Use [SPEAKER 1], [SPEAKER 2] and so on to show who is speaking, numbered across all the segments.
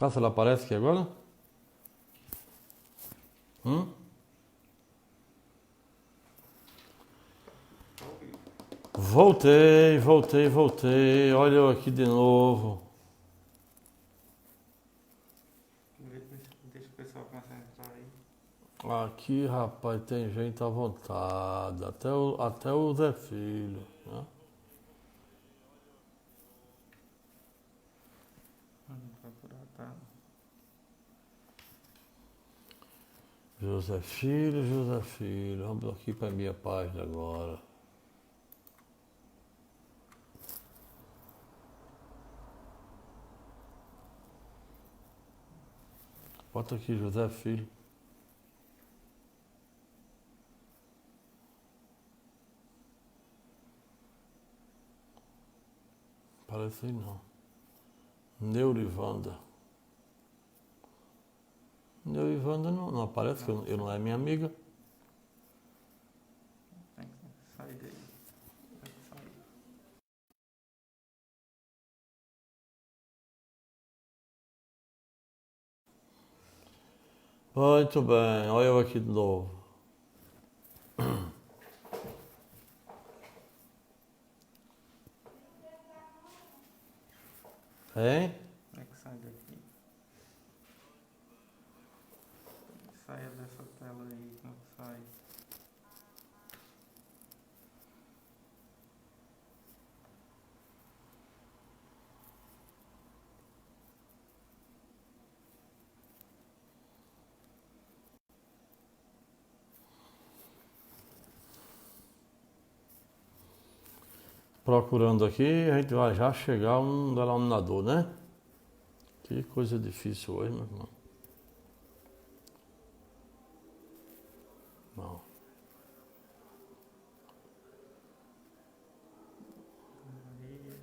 [SPEAKER 1] Ah, se ela aparece aqui agora? Voltei. Olha eu aqui de novo.
[SPEAKER 2] Deixa o pessoal começar a entrar aí.
[SPEAKER 1] Aqui, rapaz, tem gente à vontade. Até o Zé Filho. Né?
[SPEAKER 2] Vamos procurar, tá?
[SPEAKER 1] José Filho. Vamos aqui para minha página agora. Bota aqui, José Filho. Parece aí não. Neurivanda não aparece, que eu não é minha amiga.
[SPEAKER 2] Tem que sair daí. Tem que sair.
[SPEAKER 1] Muito bem, olha eu aqui de novo. Hein?
[SPEAKER 2] Tem que sair daqui. Saia dessa tela aí, como que sai?
[SPEAKER 1] Procurando aqui, a gente vai já chegar a um denominador, né? Que coisa difícil hoje, meu irmão. Não.
[SPEAKER 2] Aí,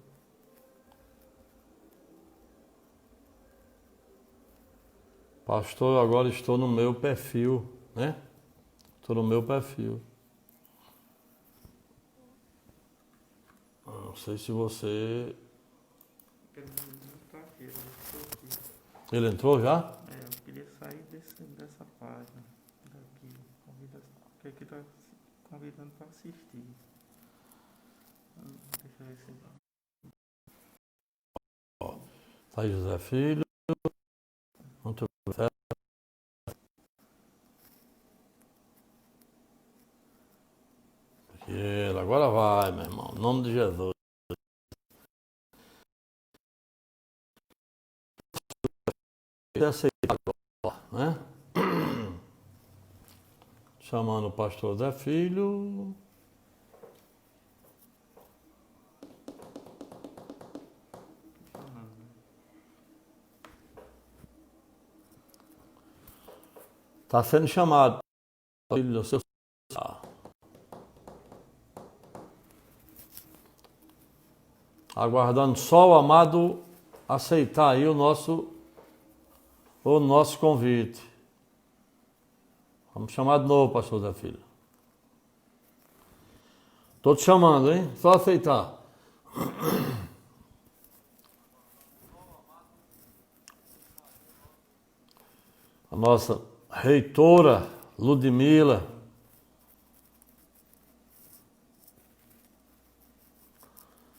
[SPEAKER 1] Pastor, agora estou no meu perfil, né? Estou no meu perfil. Não sei se você...
[SPEAKER 2] ele não tá aqui, ele estou aqui.
[SPEAKER 1] Ele entrou já?
[SPEAKER 2] Eu queria sair dessa página. Daqui. Porque aqui tá convidando para assistir. Deixa eu ver se.
[SPEAKER 1] Tá aí, José Filho. Muito bem. Agora vai, meu irmão. Em nome de Jesus. Aceitar agora, né? Chamando o pastor Zé Filho. Está sendo chamado. Filho do seu... Aguardando só o amado aceitar aí o nosso convite. Vamos chamar de novo, pastor Zé Filho. Estou te chamando, hein? Só aceitar. A nossa reitora Ludmila.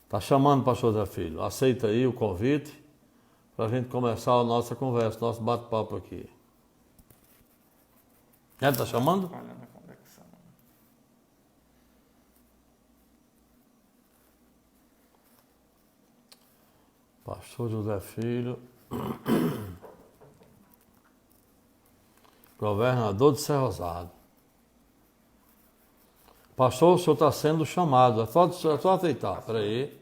[SPEAKER 1] Está chamando, pastor Zé Filho. Aceita aí o convite para a gente começar a nossa conversa, nosso bate-papo aqui. Ele está chamando?
[SPEAKER 2] Olha na conexão.
[SPEAKER 1] Pastor José Filho, governador de Serra Rosado. Pastor, o senhor está sendo chamado. É só aceitar. Peraí.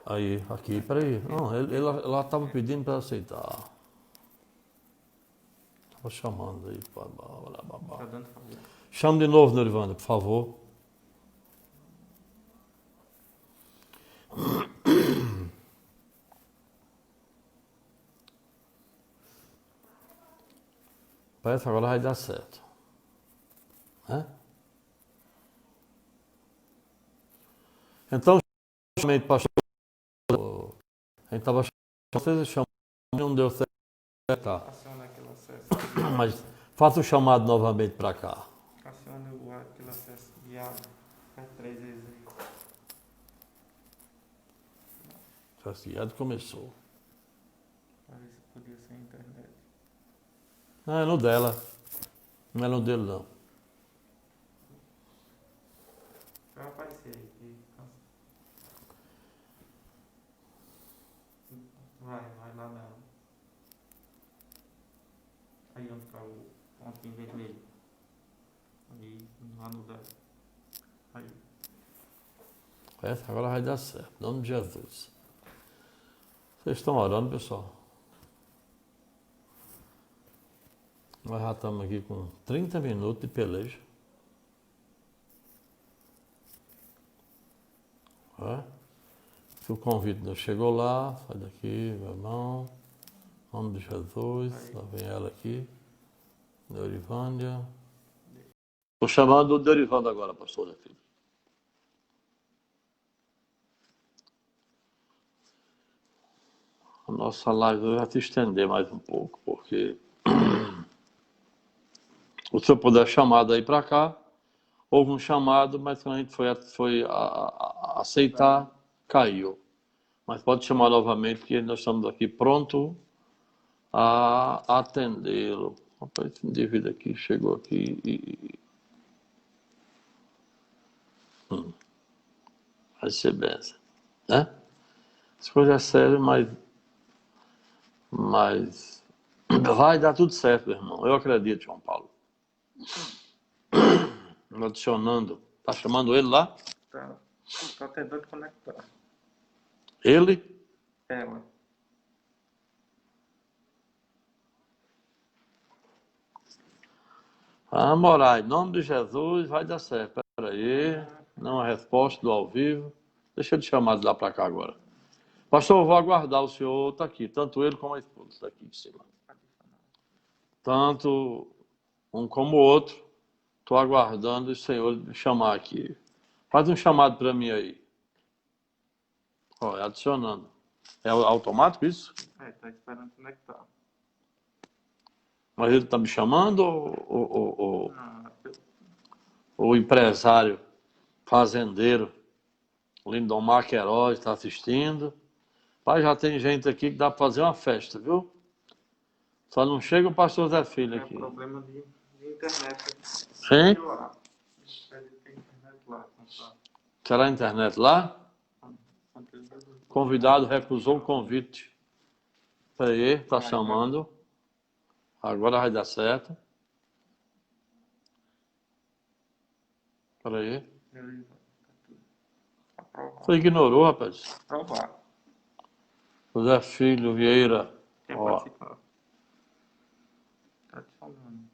[SPEAKER 1] Aí, aqui, peraí. Não, ela estava pedindo para aceitar. Estava chamando aí.
[SPEAKER 2] Tá dando favor.
[SPEAKER 1] Chame de novo, Neurivanda, por favor. Parece que agora vai dar certo. Né? Então, pastor, a gente estava chamando, vocês chamam não deu certo. Tá.
[SPEAKER 2] Aciona aquele acesso.
[SPEAKER 1] Mas faça o chamado novamente para cá.
[SPEAKER 2] Aciona aquele acesso de água. Faz 3 vezes aí.
[SPEAKER 1] Saciado começou.
[SPEAKER 2] Para ver se podia ser a internet.
[SPEAKER 1] Não, é no dela. Não é no dele, não.
[SPEAKER 2] Vai aparecer aí. Vai lá na. Aí onde está o pontinho vermelho. Aí lá no dela. Aí.
[SPEAKER 1] Agora vai dar certo. Em nome de Jesus. Vocês estão orando, pessoal? Nós já estamos aqui com 30 minutos de peleja. Se o convite não chegou lá, sai daqui, meu irmão. Em nome de Jesus. Lá vem ela aqui. Deurivândia. Estou chamando o Deurivândia agora, pastor Zé Filho. A nossa live vai se estender mais um pouco, porque o senhor puder chamado aí para cá, houve um chamado, mas quando a gente foi aceitar, caiu. Mas pode chamar novamente, que nós estamos aqui pronto a atendê-lo. Rapaz, esse indivíduo aqui chegou aqui e... Vai ser benção, né? As coisas é sério, mas vai dar tudo certo, meu irmão. Eu acredito, João Paulo. Adicionando. Tá chamando ele lá?
[SPEAKER 2] Tá tentando conectar.
[SPEAKER 1] Ele?
[SPEAKER 2] Ela.
[SPEAKER 1] Morar, em nome de Jesus, vai dar certo. Espera aí. Não é resposta do ao vivo. Deixa eu te chamar de lá para cá agora. Pastor, eu vou aguardar. O senhor está aqui. Tanto ele como a esposa está aqui de cima. Tanto um como o outro. Estou aguardando o senhor me chamar aqui. Faz um chamado para mim aí. Ó, adicionando. É automático isso?
[SPEAKER 2] Tá esperando conectar.
[SPEAKER 1] Mas ele está me chamando
[SPEAKER 2] Não,
[SPEAKER 1] o empresário fazendeiro Lindomar Queiroz está assistindo? Pai, já tem gente aqui que dá para fazer uma festa, viu? Só não chega o pastor Zé Filho aqui.
[SPEAKER 2] É problema de internet.
[SPEAKER 1] Sim?
[SPEAKER 2] Lá. Tem internet lá.
[SPEAKER 1] Será a internet lá? Convidado recusou o convite. Peraí, está chamando. Agora vai dar certo. Peraí. Você ignorou, rapaz.
[SPEAKER 2] Aprovar.
[SPEAKER 1] Zé Filho Vieira.
[SPEAKER 2] Quer
[SPEAKER 1] Ó.
[SPEAKER 2] participar? Tá te falando.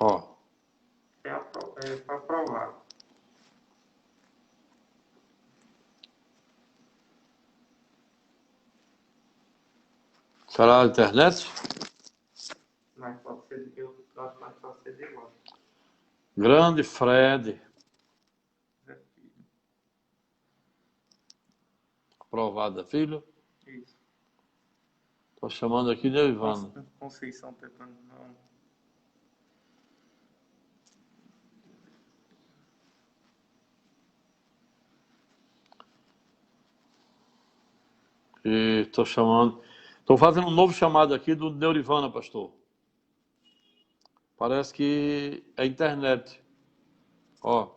[SPEAKER 1] Ó.
[SPEAKER 2] É para aprovar.
[SPEAKER 1] Será a internet?
[SPEAKER 2] Mas pode ser, eu acho mais fácil ser de lá.
[SPEAKER 1] Grande Fred. Aprovada, filho.
[SPEAKER 2] Isso.
[SPEAKER 1] Estou chamando aqui de Ivano.
[SPEAKER 2] Conceição tentando não.
[SPEAKER 1] E estou chamando. Estou fazendo um novo chamado aqui do Neurivana, pastor. Parece que é internet. Ó.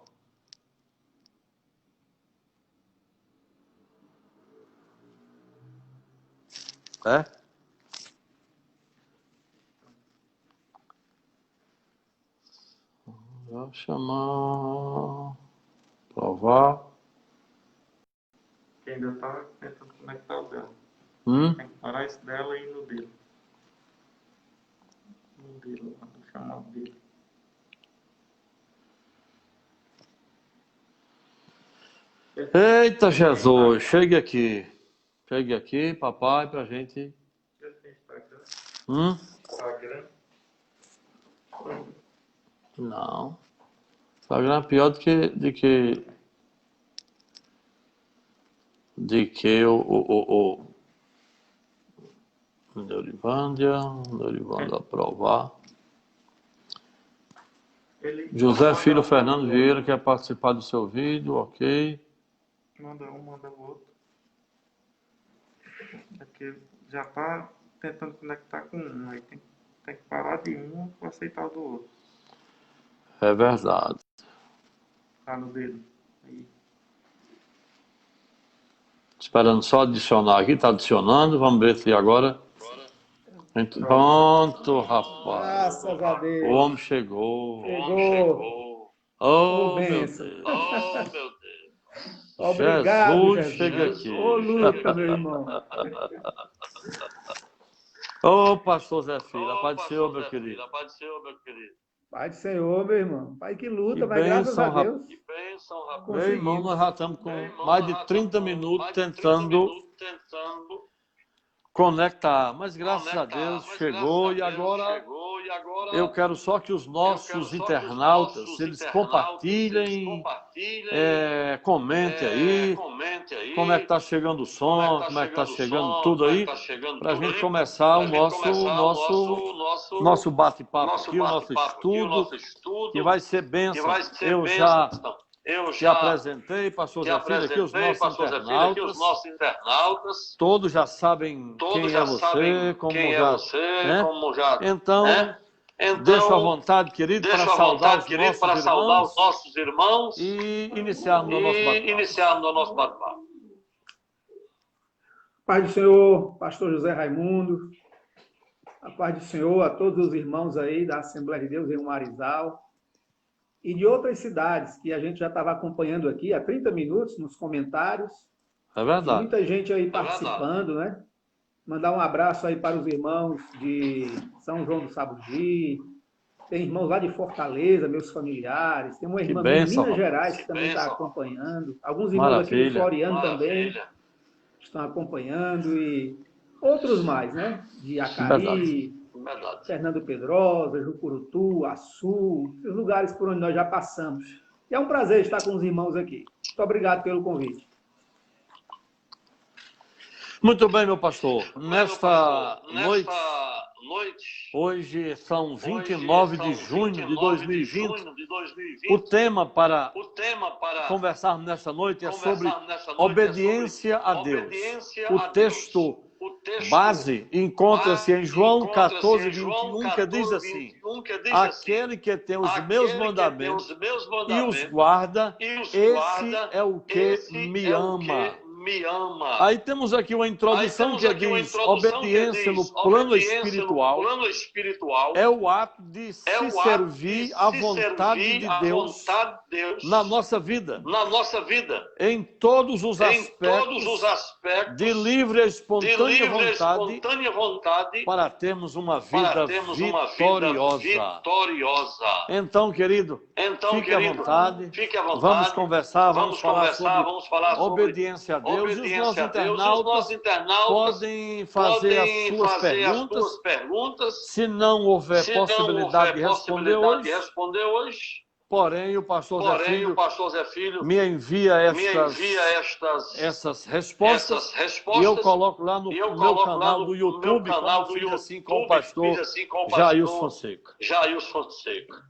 [SPEAKER 1] É? Vou chamar. Provar.
[SPEAKER 2] Que ainda está tentando conectar o dela. Tem que parar esse dela e no dele. No dele, lá, do chamado dele.
[SPEAKER 1] Eita Jesus, chegue aqui. Chegue aqui, papai, pra gente.
[SPEAKER 2] Instagram.
[SPEAKER 1] Não. Instagram é pior do que de que o Neurivândia aprovar. José Filho Fernando Vieira quer participar do seu vídeo, ok.
[SPEAKER 2] Manda um, manda o outro. Aqui já está tentando conectar com um, aí tem que parar de um para aceitar o do outro.
[SPEAKER 1] É verdade.
[SPEAKER 2] Tá no dedo. Aí.
[SPEAKER 1] Esperando só adicionar aqui, está adicionando. Vamos ver se agora. Pronto, rapaz.
[SPEAKER 3] Graças a Deus.
[SPEAKER 1] O homem chegou.
[SPEAKER 3] Chegou.
[SPEAKER 1] Oh, meu
[SPEAKER 3] bênção.
[SPEAKER 1] Deus.
[SPEAKER 3] Obrigado,
[SPEAKER 1] Jesus, chega aqui.
[SPEAKER 3] Ô, luta, meu irmão.
[SPEAKER 1] Ô, pastor Zé Filho, a paz do Senhor, meu querido.
[SPEAKER 3] Pai do Senhor, meu irmão. Pai que luta,
[SPEAKER 1] Que
[SPEAKER 3] mas graças a
[SPEAKER 1] bênção,
[SPEAKER 3] Deus.
[SPEAKER 1] Meu irmão, nós já estamos com mais de 30 minutos tentando conectar, mas graças a Deus chegou e agora eu quero só que os nossos internautas, eles compartilhem, comentem aí, como é que está chegando o som, como é que está chegando tudo aí, para a gente começar o nosso bate-papo aqui, o nosso estudo, que vai ser bênção. Eu já te apresentei, pastor Zé Filho, aqui os nossos internautas, todos já sabem quem é você, como já, Então, deixo à vontade, querido, para saudar os nossos irmãos e iniciarmos o nosso bate-papo.
[SPEAKER 3] Paz do Senhor, pastor José Raimundo. A paz do Senhor a todos os irmãos aí da Assembleia de Deus em Marizal e de outras cidades que a gente já estava acompanhando aqui há 30 minutos nos comentários.
[SPEAKER 1] É verdade.
[SPEAKER 3] Muita gente aí participando, né? Mandar um abraço aí para os irmãos de São João do Sabugi, tem irmãos lá de Fortaleza, meus familiares, tem uma irmã de Minas Gerais que também está acompanhando, alguns irmãos aqui de Floriano também estão acompanhando e outros mais, né? De Acari, Fernando Pedrosa, Jucurutu, Açu, os lugares por onde nós já passamos. E é um prazer estar com os irmãos aqui. Muito obrigado pelo convite.
[SPEAKER 1] Muito bem, meu pastor. Nesta noite, hoje são 29 de junho de 2020, o tema para conversarmos nesta noite é sobre obediência a Deus. O texto base encontra-se em João 14, 21, que diz assim: aquele que tem os meus mandamentos e os guarda, esse é o que me ama. Aí temos aqui uma introdução que diz: obediência no plano espiritual é o ato de se servir à vontade de Deus na nossa vida, em todos os aspectos de livre e espontânea vontade, para termos uma vida vitoriosa. Então, querido, fique à vontade, vamos conversar, vamos falar sobre obediência a Deus. E os nossos internautas podem fazer as suas perguntas, se não houver possibilidade de responder hoje. Porém, o pastor Zé Filho me envia essas respostas e eu coloco lá no meu canal do YouTube, como fiz assim com o pastor Jailson Fonseca.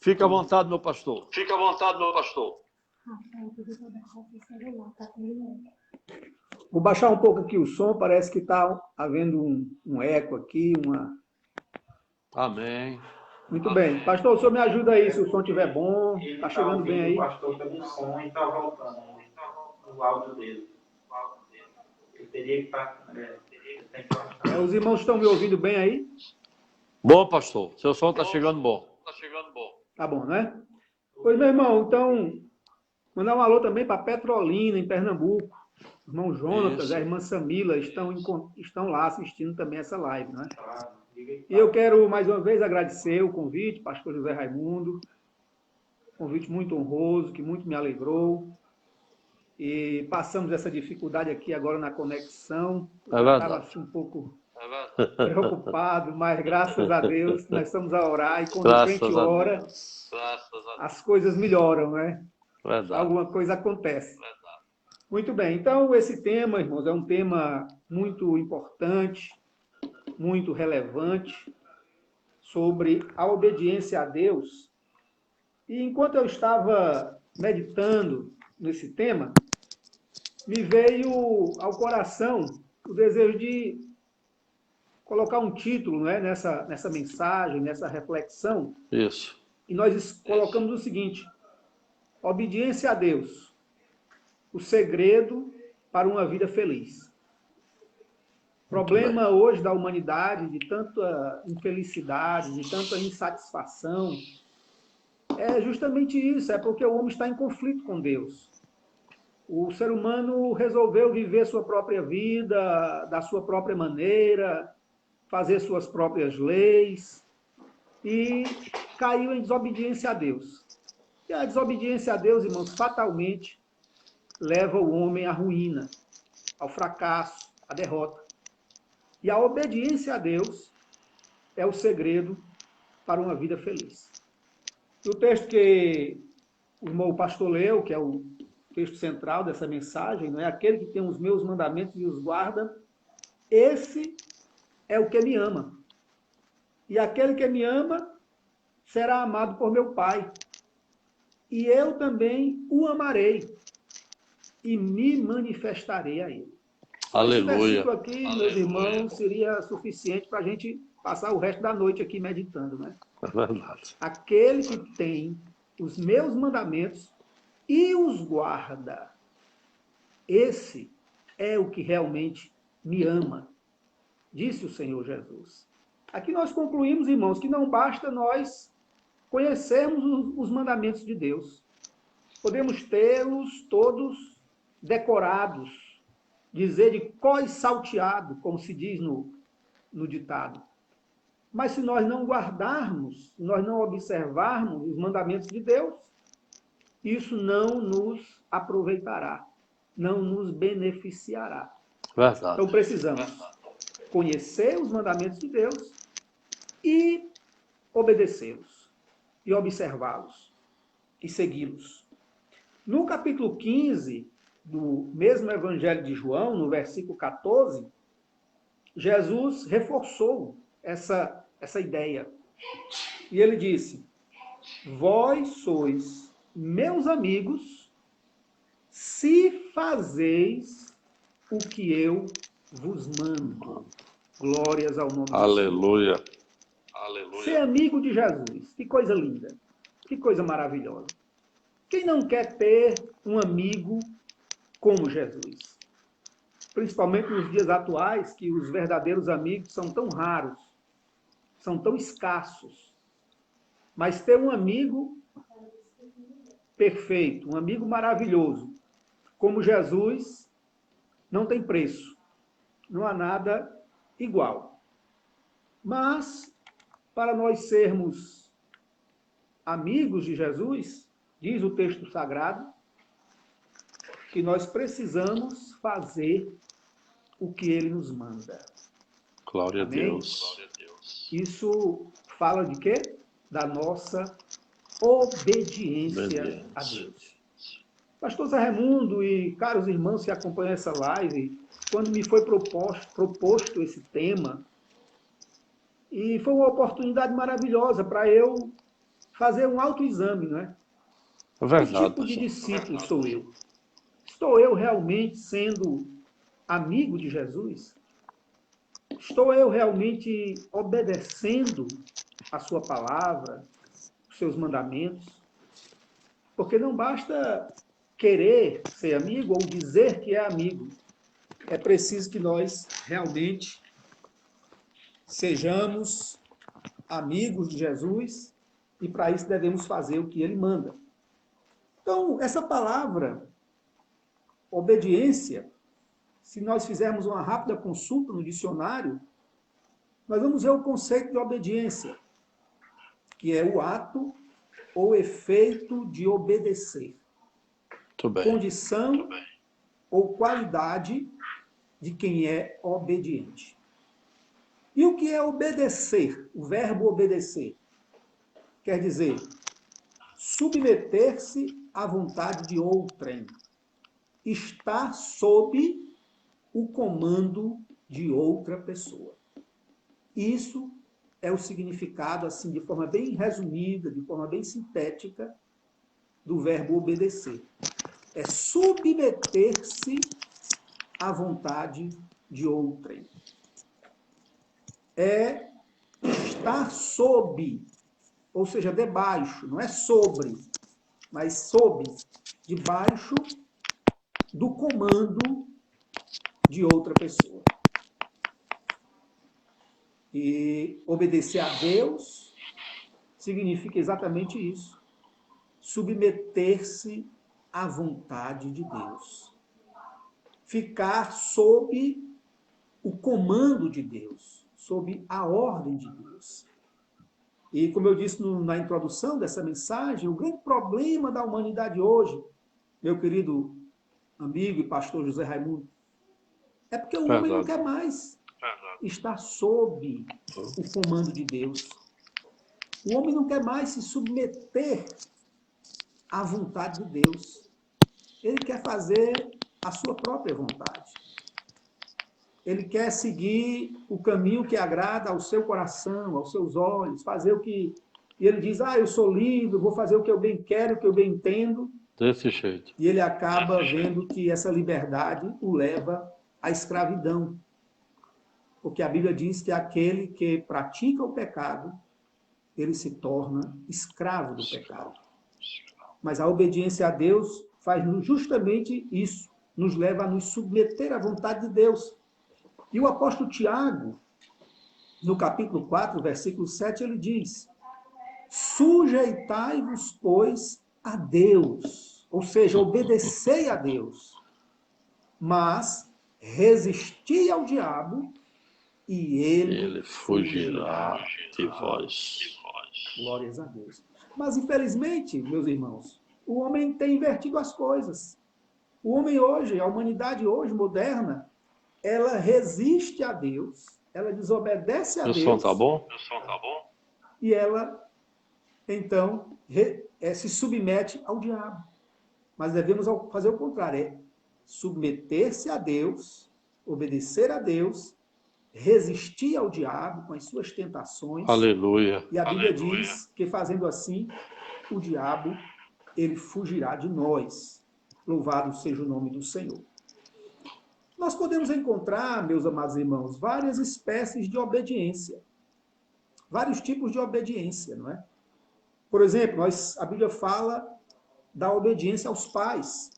[SPEAKER 1] Fique à vontade, meu pastor.
[SPEAKER 3] Vou baixar um pouco aqui o som, parece que está havendo um eco aqui,
[SPEAKER 1] Amém.
[SPEAKER 3] Muito bem. Pastor, o senhor me ajuda aí, se o som estiver bom. Está chegando bem aí?
[SPEAKER 2] O pastor pelo som e está voltando o áudio dele. Ele teria que estar...
[SPEAKER 3] Os irmãos estão me ouvindo bem aí?
[SPEAKER 1] Bom, pastor. Seu som está chegando bom.
[SPEAKER 3] Tá bom, né? Pois, meu irmão, então, mandar um alô também para Petrolina, em Pernambuco. O irmão Jonatas, a irmã Samila estão lá assistindo também essa live, né? E eu quero, mais uma vez, agradecer o convite, pastor José Raimundo. Convite muito honroso, que muito me alegrou. E passamos essa dificuldade aqui agora na conexão. Eu estava assim, um pouco preocupado, mas graças a Deus nós estamos a orar e quando a gente ora, as coisas melhoram, né?
[SPEAKER 1] Verdade.
[SPEAKER 3] Alguma coisa acontece. Muito bem. Então, esse tema, irmãos, é um tema muito importante, muito relevante, sobre a obediência a Deus. E enquanto eu estava meditando nesse tema, me veio ao coração o desejo de colocar um título, né, nessa mensagem, nessa reflexão,
[SPEAKER 1] Isso.
[SPEAKER 3] e nós colocamos o seguinte: obediência a Deus, o segredo para uma vida feliz. O problema hoje da humanidade, de tanta infelicidade, de tanta insatisfação, é justamente isso, é porque o homem está em conflito com Deus. O ser humano resolveu viver sua própria vida, da sua própria maneira, fazer suas próprias leis, e caiu em desobediência a Deus. E a desobediência a Deus, irmãos, fatalmente leva o homem à ruína, ao fracasso, à derrota. E a obediência a Deus é o segredo para uma vida feliz. E o texto que o irmão pastor leu, que é o texto central dessa mensagem, não é? Aquele que tem os meus mandamentos e os guarda, esse é o que me ama. E aquele que me ama será amado por meu Pai. E eu também o amarei e me manifestarei a ele.
[SPEAKER 1] Aleluia.
[SPEAKER 3] Esse versículo aqui, meus irmãos, seria suficiente para a gente passar o resto da noite aqui meditando, né?
[SPEAKER 1] É verdade.
[SPEAKER 3] Aquele que tem os meus mandamentos e os guarda, esse é o que realmente me ama, disse o Senhor Jesus. Aqui nós concluímos, irmãos, que não basta nós conhecermos os mandamentos de Deus. Podemos tê-los todos decorados, dizer de cós salteado, como se diz no ditado. Mas se nós não guardarmos, se nós não observarmos os mandamentos de Deus, isso não nos aproveitará, não nos beneficiará.
[SPEAKER 1] Verdade.
[SPEAKER 3] Então precisamos conhecer os mandamentos de Deus e obedecê-los, e observá-los, e segui-los. No capítulo 15 do mesmo Evangelho de João, no versículo 14, Jesus reforçou essa ideia. E ele disse: vós sois meus amigos se fazeis o que eu vos mando. Glórias ao nome de Deus.
[SPEAKER 1] Aleluia.
[SPEAKER 3] Ser amigo de Jesus, que coisa linda, que coisa maravilhosa. Quem não quer ter um amigo como Jesus? Principalmente nos dias atuais, que os verdadeiros amigos são tão raros, são tão escassos. Mas ter um amigo perfeito, um amigo maravilhoso, como Jesus, não tem preço. Não há nada igual. Mas, para nós sermos amigos de Jesus, diz o texto sagrado, que nós precisamos fazer o que ele nos manda.
[SPEAKER 1] Glória
[SPEAKER 3] Amém?
[SPEAKER 1] a Deus.
[SPEAKER 3] Isso fala de quê? Da nossa obediência a Deus. Pastor Zé Raimundo e caros irmãos que acompanham essa live, quando me foi proposto esse tema, e foi uma oportunidade maravilhosa para eu fazer um autoexame, não é?
[SPEAKER 1] É verdade,
[SPEAKER 3] Que tipo de discípulo sou eu? Estou eu realmente sendo amigo de Jesus? Estou eu realmente obedecendo a sua palavra, os seus mandamentos? Porque não basta querer ser amigo ou dizer que é amigo. É preciso que nós realmente sejamos amigos de Jesus e para isso devemos fazer o que ele manda. Então, essa palavra, obediência, se nós fizermos uma rápida consulta no dicionário, nós vamos ver o conceito de obediência, que é o ato ou efeito de obedecer.
[SPEAKER 1] Muito bem.
[SPEAKER 3] Condição ou qualidade de quem é obediente. E o que é obedecer? O verbo obedecer quer dizer submeter-se à vontade de outrem. estar sob o comando de outra pessoa. Isso é o significado, assim, de forma bem resumida, de forma bem sintética, do verbo obedecer. É submeter-se à vontade de outrem. É estar sob, ou seja, debaixo, não é sobre, mas sob, debaixo do comando de outra pessoa. E obedecer a Deus significa exatamente isso. Submeter-se à vontade de Deus. Ficar sob o comando de Deus, sob a ordem de Deus. E como eu disse na introdução dessa mensagem, o grande problema da humanidade hoje, meu querido amigo e pastor José Raimundo, é porque o homem não quer mais estar sob o comando de Deus. O homem não quer mais se submeter à vontade de Deus. Ele quer fazer a sua própria vontade. Ele quer seguir o caminho que agrada ao seu coração, aos seus olhos, fazer o que... E ele diz, eu sou livre, vou fazer o que eu bem quero, o que eu bem entendo.
[SPEAKER 1] Desse jeito.
[SPEAKER 3] E ele acaba vendo que essa liberdade o leva à escravidão. Porque a Bíblia diz que aquele que pratica o pecado, ele se torna escravo do pecado. Mas a obediência a Deus faz justamente isso, nos leva a nos submeter à vontade de Deus. E o apóstolo Tiago, no capítulo 4, versículo 7, ele diz, sujeitai-vos, pois, a Deus, ou seja, obedecei a Deus, mas resisti ao diabo e ele fugirá
[SPEAKER 1] de vós.
[SPEAKER 3] Glórias a Deus. Mas, infelizmente, meus irmãos, o homem tem invertido as coisas. O homem hoje, a humanidade hoje, moderna, ela resiste a Deus, ela desobedece a Deus.
[SPEAKER 1] O som tá bom?
[SPEAKER 3] E ela, então, se submete ao diabo. Mas devemos fazer o contrário, é submeter-se a Deus, obedecer a Deus, resistir ao diabo com as suas tentações.
[SPEAKER 1] Aleluia.
[SPEAKER 3] E a Bíblia diz que, fazendo assim, o diabo, ele fugirá de nós. Louvado seja o nome do Senhor. Nós podemos encontrar, meus amados irmãos, várias espécies de obediência. Vários tipos de obediência, não é? Por exemplo, a Bíblia fala da obediência aos pais.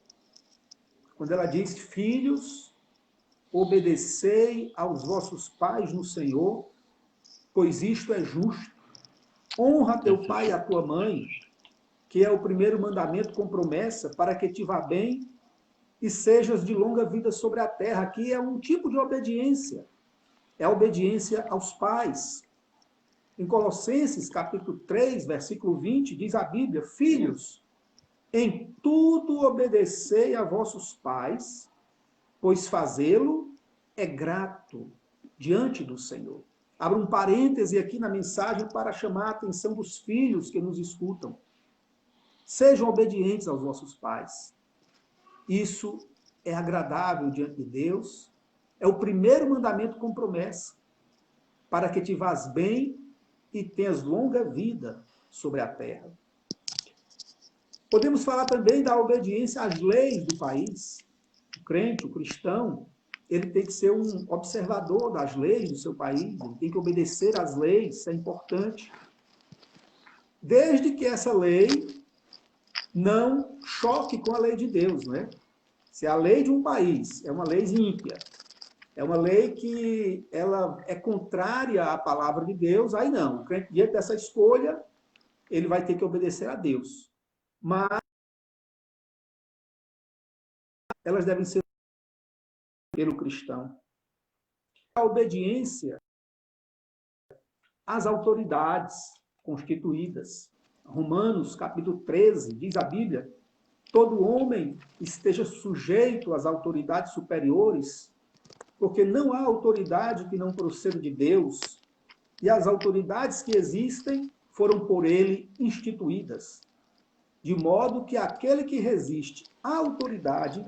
[SPEAKER 3] Quando ela diz, filhos, obedecei aos vossos pais no Senhor, pois isto é justo. Honra teu pai e a tua mãe, que é o primeiro mandamento com promessa, para que te vá bem e sejas de longa vida sobre a terra. Aqui é um tipo de obediência. É a obediência aos pais. Em Colossenses, capítulo 3, versículo 20, diz a Bíblia, filhos, em tudo obedecei a vossos pais, pois fazê-lo é grato diante do Senhor. Abro um parêntese aqui na mensagem para chamar a atenção dos filhos que nos escutam. Sejam obedientes aos vossos pais. Isso é agradável diante de Deus. É o primeiro mandamento com promessa, para que te vás bem e tenhas longa vida sobre a terra. Podemos falar também da obediência às leis do país. O crente, o cristão, ele tem que ser um observador das leis do seu país, ele tem que obedecer às leis, isso é importante. Desde que essa lei não choque com a lei de Deus, não é? Se a lei de um país é uma lei ímpia, é uma lei que ela é contrária à palavra de Deus, aí não. O crente, diante dessa escolha, ele vai ter que obedecer a Deus. Mas elas devem ser pelo cristão. A obediência às autoridades constituídas. Romanos, capítulo 13, diz a Bíblia, todo homem esteja sujeito às autoridades superiores, porque não há autoridade que não proceda de Deus, e as autoridades que existem foram por ele instituídas, de modo que aquele que resiste à autoridade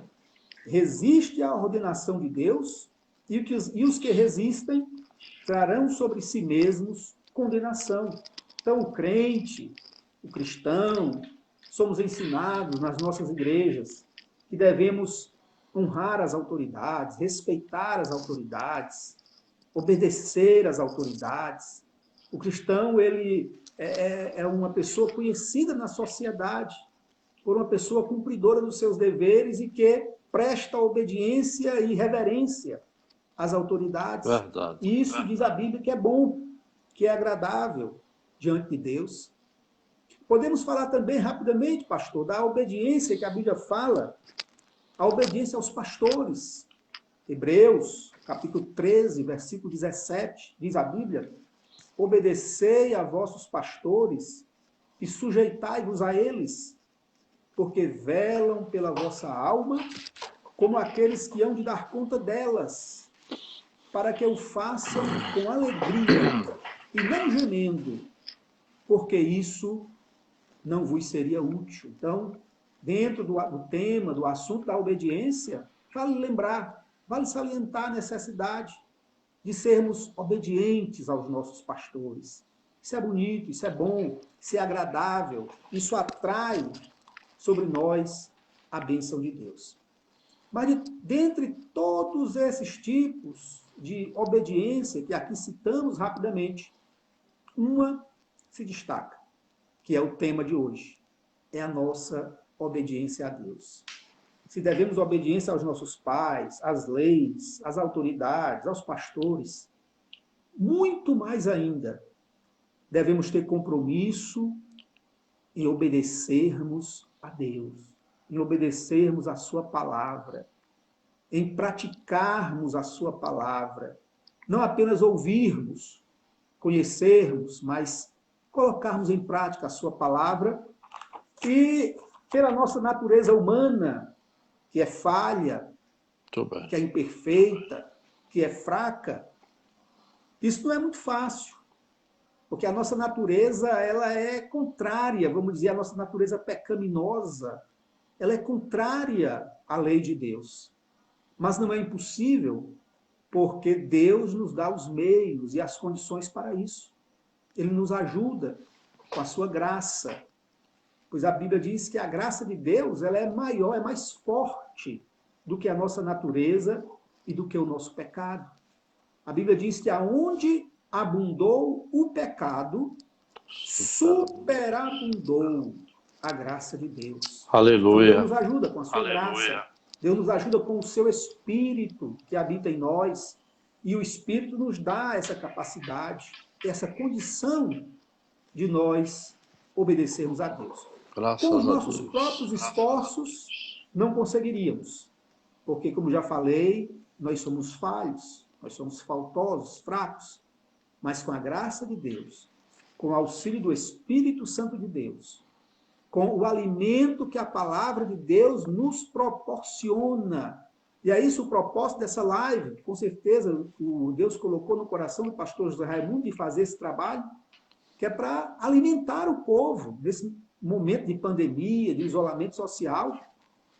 [SPEAKER 3] resiste à ordenação de Deus, e os que resistem trarão sobre si mesmos condenação. Então, o crente, o cristão, somos ensinados nas nossas igrejas que devemos honrar as autoridades, respeitar as autoridades, obedecer às autoridades. O cristão, ele é uma pessoa conhecida na sociedade por uma pessoa cumpridora dos seus deveres e que presta obediência e reverência às autoridades.
[SPEAKER 1] Verdade.
[SPEAKER 3] E isso diz a Bíblia que é bom, que é agradável diante de Deus. Podemos falar também rapidamente, pastor, da obediência que a Bíblia fala, a obediência aos pastores. Hebreus, capítulo 13, versículo 17, diz a Bíblia: obedecei a vossos pastores e sujeitai-vos a eles, porque velam pela vossa alma, como aqueles que hão de dar conta delas, para que o façam com alegria e não gemendo, porque isso não vos seria útil. Então, dentro do tema, do assunto da obediência, vale lembrar, vale salientar a necessidade de sermos obedientes aos nossos pastores. Isso é bonito, isso é bom, isso é agradável, isso atrai sobre nós a bênção de Deus. Mas dentre todos esses tipos de obediência que aqui citamos rapidamente, uma se destaca, que é o tema de hoje, é a nossa obediência a Deus. Se devemos obediência aos nossos pais, às leis, às autoridades, aos pastores, muito mais ainda, devemos ter compromisso em obedecermos a Deus, em obedecermos a sua palavra, em praticarmos a sua palavra, não apenas ouvirmos, conhecermos, mas colocarmos em prática a sua palavra e, pela nossa natureza humana, que é falha, que é imperfeita, que é fraca, isso não é muito fácil, porque a nossa natureza ela é contrária, vamos dizer, a nossa natureza pecaminosa, ela é contrária à lei de Deus. Mas não é impossível, porque Deus nos dá os meios e as condições para isso. Ele nos ajuda com a sua graça, pois a Bíblia diz que a graça de Deus ela é maior, é mais forte do que a nossa natureza e do que o nosso pecado. A Bíblia diz que aonde abundou o pecado, superabundou a graça de Deus.
[SPEAKER 1] Aleluia.
[SPEAKER 3] Então, Deus nos ajuda com a sua graça. Deus nos ajuda com o seu Espírito que habita em nós. E o Espírito nos dá essa capacidade, essa condição de nós obedecermos a Deus.
[SPEAKER 1] Graças
[SPEAKER 3] Com os
[SPEAKER 1] a
[SPEAKER 3] nossos
[SPEAKER 1] Deus.
[SPEAKER 3] próprios esforços, não conseguiríamos. Porque, como já falei, nós somos falhos, nós somos faltosos, fracos. Mas com a graça de Deus, com o auxílio do Espírito Santo de Deus, com o alimento que a palavra de Deus nos proporciona. E é isso o propósito dessa live, que com certeza o Deus colocou no coração do pastor José Raimundo de fazer esse trabalho, que é para alimentar o povo nesse momento de pandemia, de isolamento social.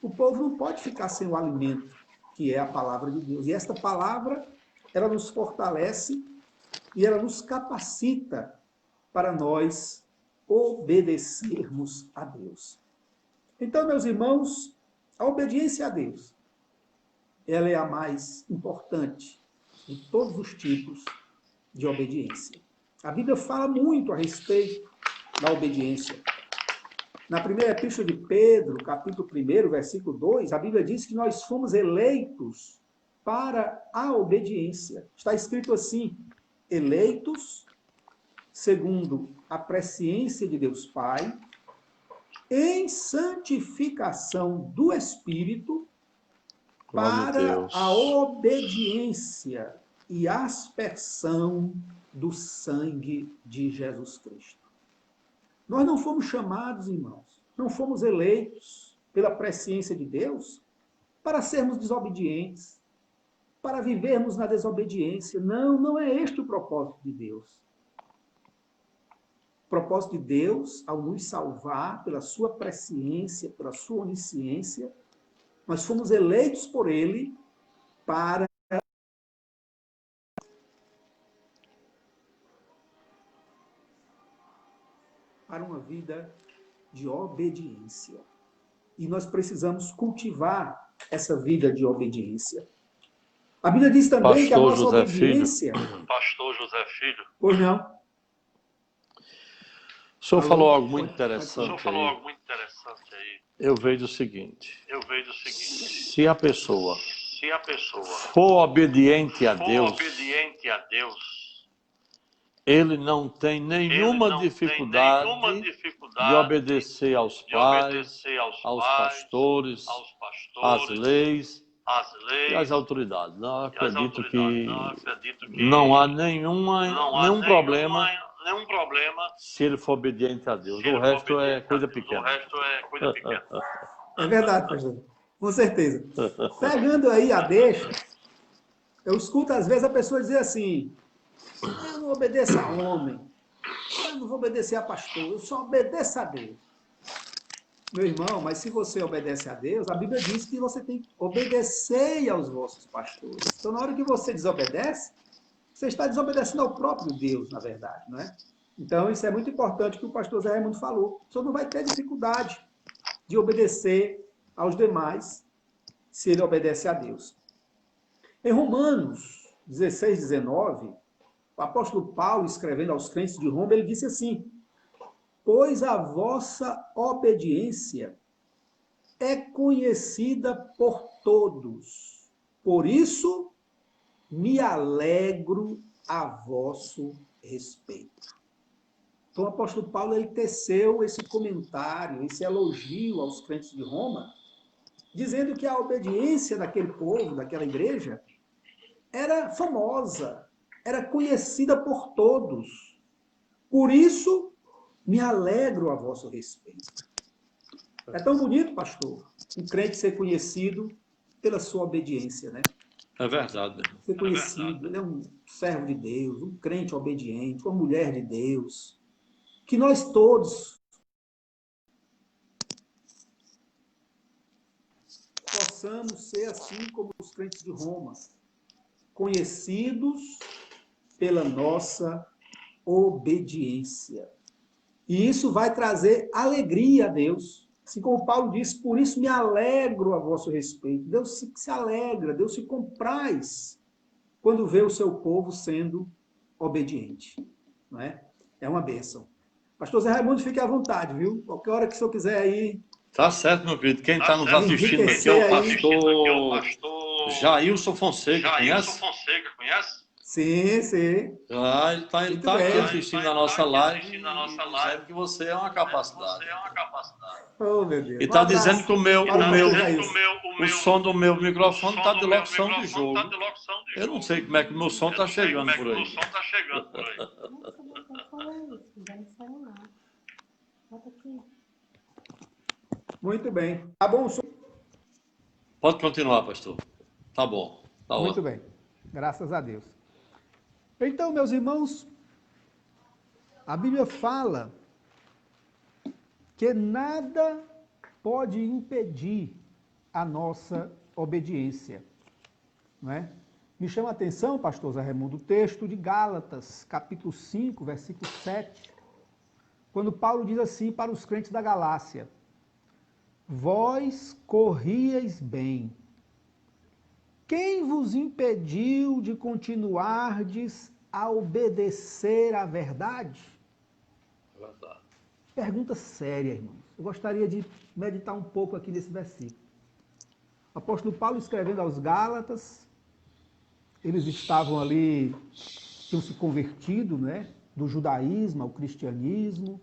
[SPEAKER 3] O povo não pode ficar sem o alimento, que é a palavra de Deus. E esta palavra, ela nos fortalece e ela nos capacita para nós obedecermos a Deus. Então, meus irmãos, a obediência a Deus, ela é a mais importante de todos os tipos de obediência. A Bíblia fala muito a respeito da obediência. Na primeira epístola de Pedro, capítulo 1, versículo 2, a Bíblia diz que nós fomos eleitos para a obediência. Está escrito assim: eleitos segundo a presciência de Deus Pai, em santificação do Espírito, para a obediência e aspersão do sangue de Jesus Cristo. Nós não fomos chamados, irmãos, não fomos eleitos pela presciência de Deus para sermos desobedientes, para vivermos na desobediência. Não, não é este o propósito de Deus. O propósito de Deus, ao nos salvar pela sua presciência, pela sua onisciência, Nós fomos eleitos por Ele para uma vida de obediência. E nós precisamos cultivar essa vida de obediência. A Bíblia diz também que a nossa obediência...
[SPEAKER 1] Pastor José Filho.
[SPEAKER 3] Pois não.
[SPEAKER 1] O senhor
[SPEAKER 3] Alô?
[SPEAKER 1] falou algo muito interessante
[SPEAKER 3] aí.
[SPEAKER 1] Eu vejo o seguinte. Se a pessoa for obediente a Deus, ele não tem nenhuma dificuldade de obedecer aos pais, aos pastores, às leis e às autoridades. Não acredito que não há nenhum problema se ele for obediente a Deus. O resto é coisa pequena.
[SPEAKER 3] É verdade, pastor. Com certeza. Pegando aí a deixa, eu escuto às vezes a pessoa dizer assim: eu não obedeço a homem, eu não vou obedecer a pastor, eu só obedeço a Deus. Meu irmão, mas se você obedece a Deus, a Bíblia diz que você tem que obedecer aos vossos pastores. Então, na hora que você desobedece, você está desobedecendo ao próprio Deus, na verdade, não é? Então, isso é muito importante que o pastor Zé Raimundo falou. O senhor não vai ter dificuldade de obedecer aos demais se ele obedece a Deus. Em Romanos 16, 19, o apóstolo Paulo, escrevendo aos crentes de Roma, ele disse assim: pois a vossa obediência é conhecida por todos. Por isso, me alegro a vosso respeito. Então, o apóstolo Paulo ele teceu esse comentário, esse elogio aos crentes de Roma, dizendo que a obediência daquele povo, daquela igreja, era famosa, era conhecida por todos. Por isso, me alegro a vosso respeito. É tão bonito, pastor, um crente ser conhecido pela sua obediência, né?
[SPEAKER 1] É verdade.
[SPEAKER 3] Ser conhecido, ele é um servo de Deus, um crente obediente, uma mulher de Deus. Que nós todos possamos ser assim como os crentes de Roma, conhecidos pela nossa obediência. E isso vai trazer alegria a Deus. Assim como Paulo disse, por isso me alegro a vosso respeito. Deus se alegra, Deus se compraz quando vê o seu povo sendo obediente. Não é? É uma bênção. Pastor Zé Raimundo, fique à vontade, viu? Qualquer hora que o senhor quiser aí...
[SPEAKER 1] Tá certo, meu querido. Quem está nos assistindo aqui é o pastor Jailson Fonseca, conhece?
[SPEAKER 3] Sim, sim.
[SPEAKER 1] Ah, ele está
[SPEAKER 3] Muito
[SPEAKER 1] aqui
[SPEAKER 3] bem.
[SPEAKER 1] assistindo a nossa live e dizendo que você é uma capacidade.
[SPEAKER 3] Oh, meu Deus.
[SPEAKER 1] E
[SPEAKER 3] Um
[SPEAKER 1] está
[SPEAKER 3] abraço
[SPEAKER 1] dizendo que
[SPEAKER 3] para
[SPEAKER 1] o som do meu microfone está de locução de jogo. Eu não sei como é que o meu som está chegando por aí.
[SPEAKER 3] Muito bem. Tá bom, senhor?
[SPEAKER 1] Pode continuar, pastor. Tá bom. Tá
[SPEAKER 3] Muito
[SPEAKER 1] ótimo.
[SPEAKER 3] bem. Graças a Deus. Então, meus irmãos, a Bíblia fala que nada pode impedir a nossa obediência. Não é? Me chama a atenção, pastor Zé Raimundo, o texto de Gálatas, capítulo 5, versículo 7, quando Paulo diz assim para os crentes da Galácia: vós corrieis bem. Quem vos impediu de continuardes a obedecer à verdade?
[SPEAKER 1] Verdade.
[SPEAKER 3] Pergunta séria, irmãos. Eu gostaria de meditar um pouco aqui nesse versículo. O apóstolo Paulo escrevendo aos Gálatas, eles estavam ali, tinham se convertido, né, do judaísmo ao cristianismo,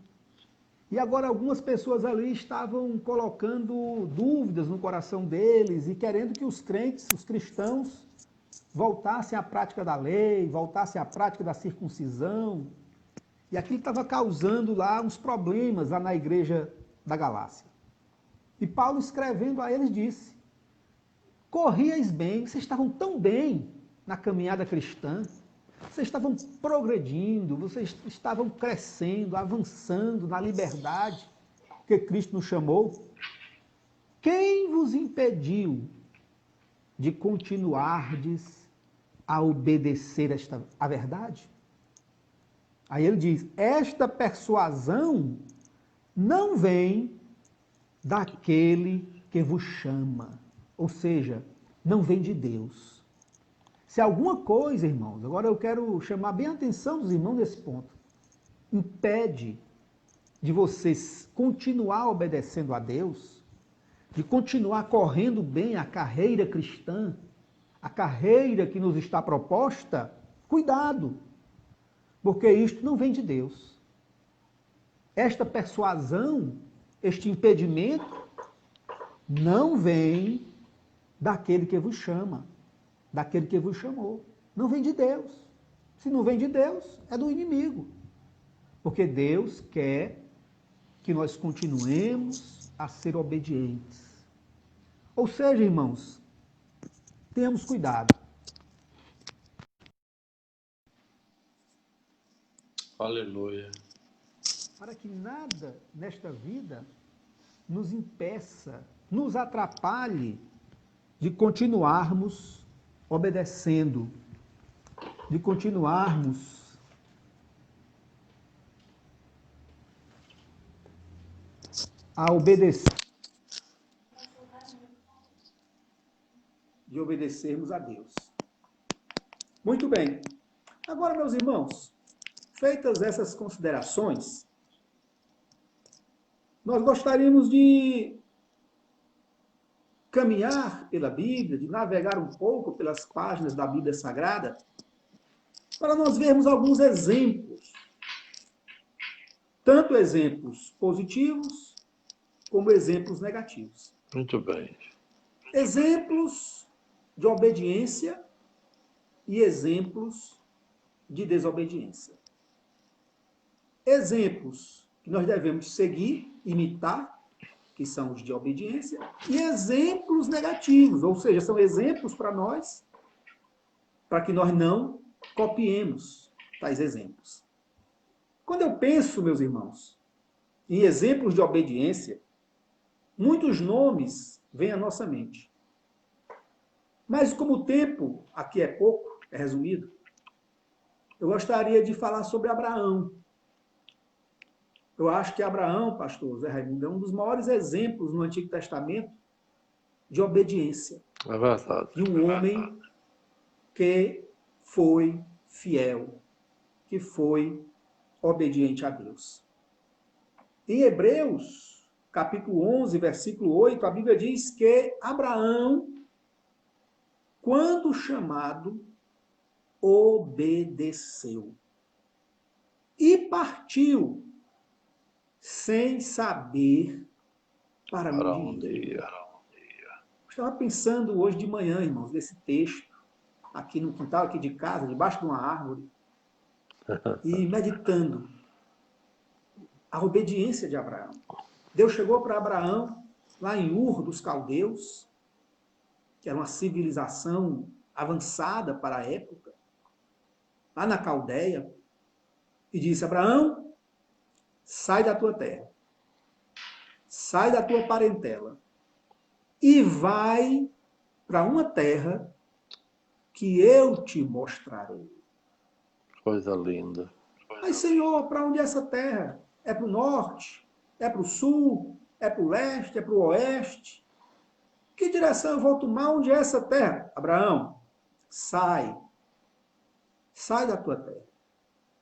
[SPEAKER 3] e agora algumas pessoas ali estavam colocando dúvidas no coração deles e querendo que os crentes, os cristãos, voltassem à prática da lei, voltassem à prática da circuncisão. E aquilo estava causando lá uns problemas lá na igreja da Galácia. E Paulo, escrevendo a eles, disse: corrieis bem, vocês estavam tão bem na caminhada cristã, vocês estavam progredindo, vocês estavam crescendo, avançando na liberdade que Cristo nos chamou. quem vos impediu de continuardes a obedecer a verdade? Aí ele diz, esta persuasão não vem daquele que vos chama. Ou seja, não vem de Deus. Se alguma coisa, irmãos, agora eu quero chamar bem a atenção dos irmãos nesse ponto, impede de vocês continuar obedecendo a Deus, de continuar correndo bem a carreira cristã, a carreira que nos está proposta, cuidado, porque isto não vem de Deus. Esta persuasão, este impedimento, não vem daquele que vos chama, daquele que vos chamou. Não vem de Deus. Se não vem de Deus, é do inimigo. Porque Deus quer que nós continuemos a ser obedientes. Ou seja, irmãos, tenhamos cuidado.
[SPEAKER 1] Aleluia.
[SPEAKER 3] Para que nada nesta vida nos impeça, nos atrapalhe de continuarmos obedecendo, de continuarmos a obedecer, de obedecermos a Deus. Muito bem. Agora, meus irmãos, feitas essas considerações, nós gostaríamos de caminhar pela Bíblia, de navegar um pouco pelas páginas da Bíblia Sagrada, para nós vermos alguns exemplos, tanto exemplos positivos como exemplos negativos.
[SPEAKER 1] Muito bem.
[SPEAKER 3] Exemplos de obediência e exemplos de desobediência. Exemplos que nós devemos seguir, imitar, que são os de obediência, e exemplos negativos, ou seja, são exemplos para nós, para que nós não copiemos tais exemplos. Quando eu penso, meus irmãos, em exemplos de obediência, muitos nomes vêm à nossa mente. Mas como o tempo aqui é pouco, é resumido, eu gostaria de falar sobre Abraão. Eu acho que Abraão, pastor Zé Raimundo, é um dos maiores exemplos no Antigo Testamento de obediência.
[SPEAKER 1] É verdade.
[SPEAKER 3] De um homem que foi fiel, que foi obediente a Deus. Em Hebreus, capítulo 11, versículo 8, a Bíblia diz que Abraão, quando chamado, obedeceu e partiu sem saber para onde ia. Eu estava pensando hoje de manhã, irmãos, nesse texto, aqui no quintal aqui de casa, debaixo de uma árvore, e meditando a obediência de Abraão. Deus chegou para Abraão, lá em Ur dos Caldeus, que era uma civilização avançada para a época, lá na Caldeia, e disse, Abraão, sai da tua terra, sai da tua parentela e vai para uma terra que eu te mostrarei.
[SPEAKER 1] Coisa linda.
[SPEAKER 3] Mas, Senhor, para onde é essa terra? É para o norte? É para o sul? É para o leste? É para o oeste? Que direção eu vou tomar? Onde é essa terra? Abraão, sai. Sai da tua terra.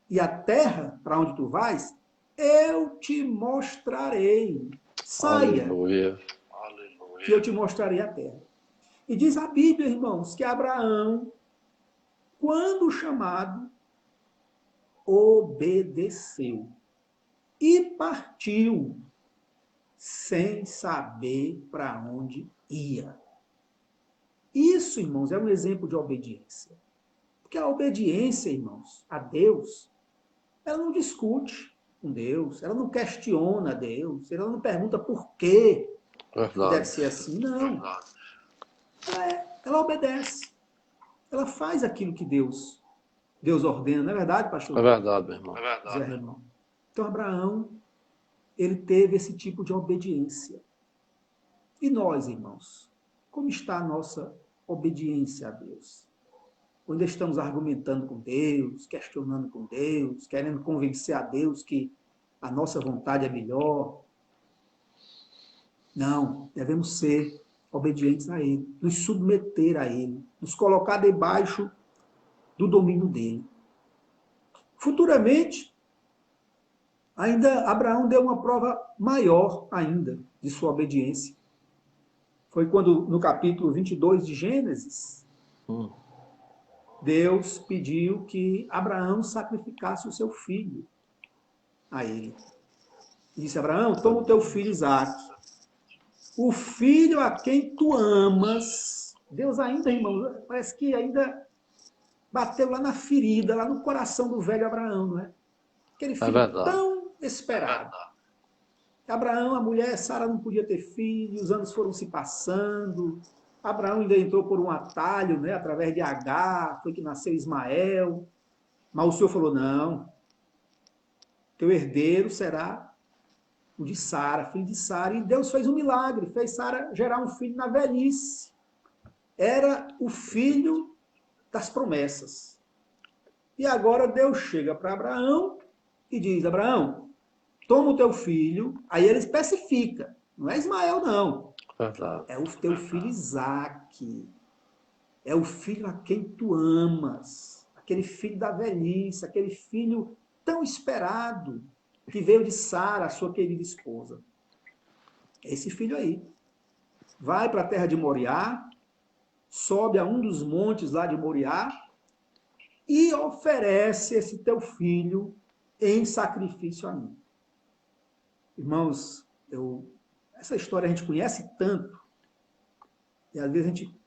[SPEAKER 3] E a terra para onde tu vais, eu te mostrarei. Saia.
[SPEAKER 1] Aleluia.
[SPEAKER 3] Que eu te mostrarei a terra. E diz a Bíblia, irmãos, que Abraão, quando chamado, obedeceu e partiu sem saber para onde ia. Isso, irmãos, é um exemplo de obediência. Porque a obediência, irmãos, a Deus, ela não discute com Deus, ela não questiona Deus, ela não pergunta por quê deve ser assim, não. Ela obedece. Ela faz aquilo que Deus ordena, não é verdade, pastor?
[SPEAKER 1] É verdade, meu irmão.
[SPEAKER 3] Zé Raimundo. Então, Abraão, ele teve esse tipo de obediência. E nós, irmãos, como está a nossa obediência a Deus? Quando estamos argumentando com Deus, questionando com Deus, querendo convencer a Deus que a nossa vontade é melhor. Não, devemos ser obedientes a Ele, nos submeter a Ele, nos colocar debaixo do domínio dele. Futuramente, ainda Abraão deu uma prova maior ainda de sua obediência. Foi quando, no capítulo 22 de Gênesis, Deus pediu que Abraão sacrificasse o seu filho a ele. E disse: Abraão, toma o teu filho Isaque, o filho a quem tu amas. Deus ainda, irmão, parece que ainda bateu lá na ferida, lá no coração do velho Abraão, não é? Aquele filho tão esperado. Abraão, a mulher Sara não podia ter filho, os anos foram se passando. Abraão ainda entrou por um atalho, né? Através de Agar, foi que nasceu Ismael. Mas o Senhor falou: não, teu herdeiro será o de Sara, filho de Sara. E Deus fez um milagre, fez Sara gerar um filho na velhice. Era o filho das promessas. E agora Deus chega para Abraão e diz: Abraão, toma o teu filho. Aí ele especifica, não é Ismael, não. É o teu filho Isaque. É o filho a quem tu amas. Aquele filho da velhice, aquele filho tão esperado, que veio de Sara, a sua querida esposa. É esse filho aí. Vai para a terra de Moriá, sobe a um dos montes lá de Moriá e oferece esse teu filho em sacrifício a mim. Irmãos, essa história a gente conhece tanto, e às vezes a gente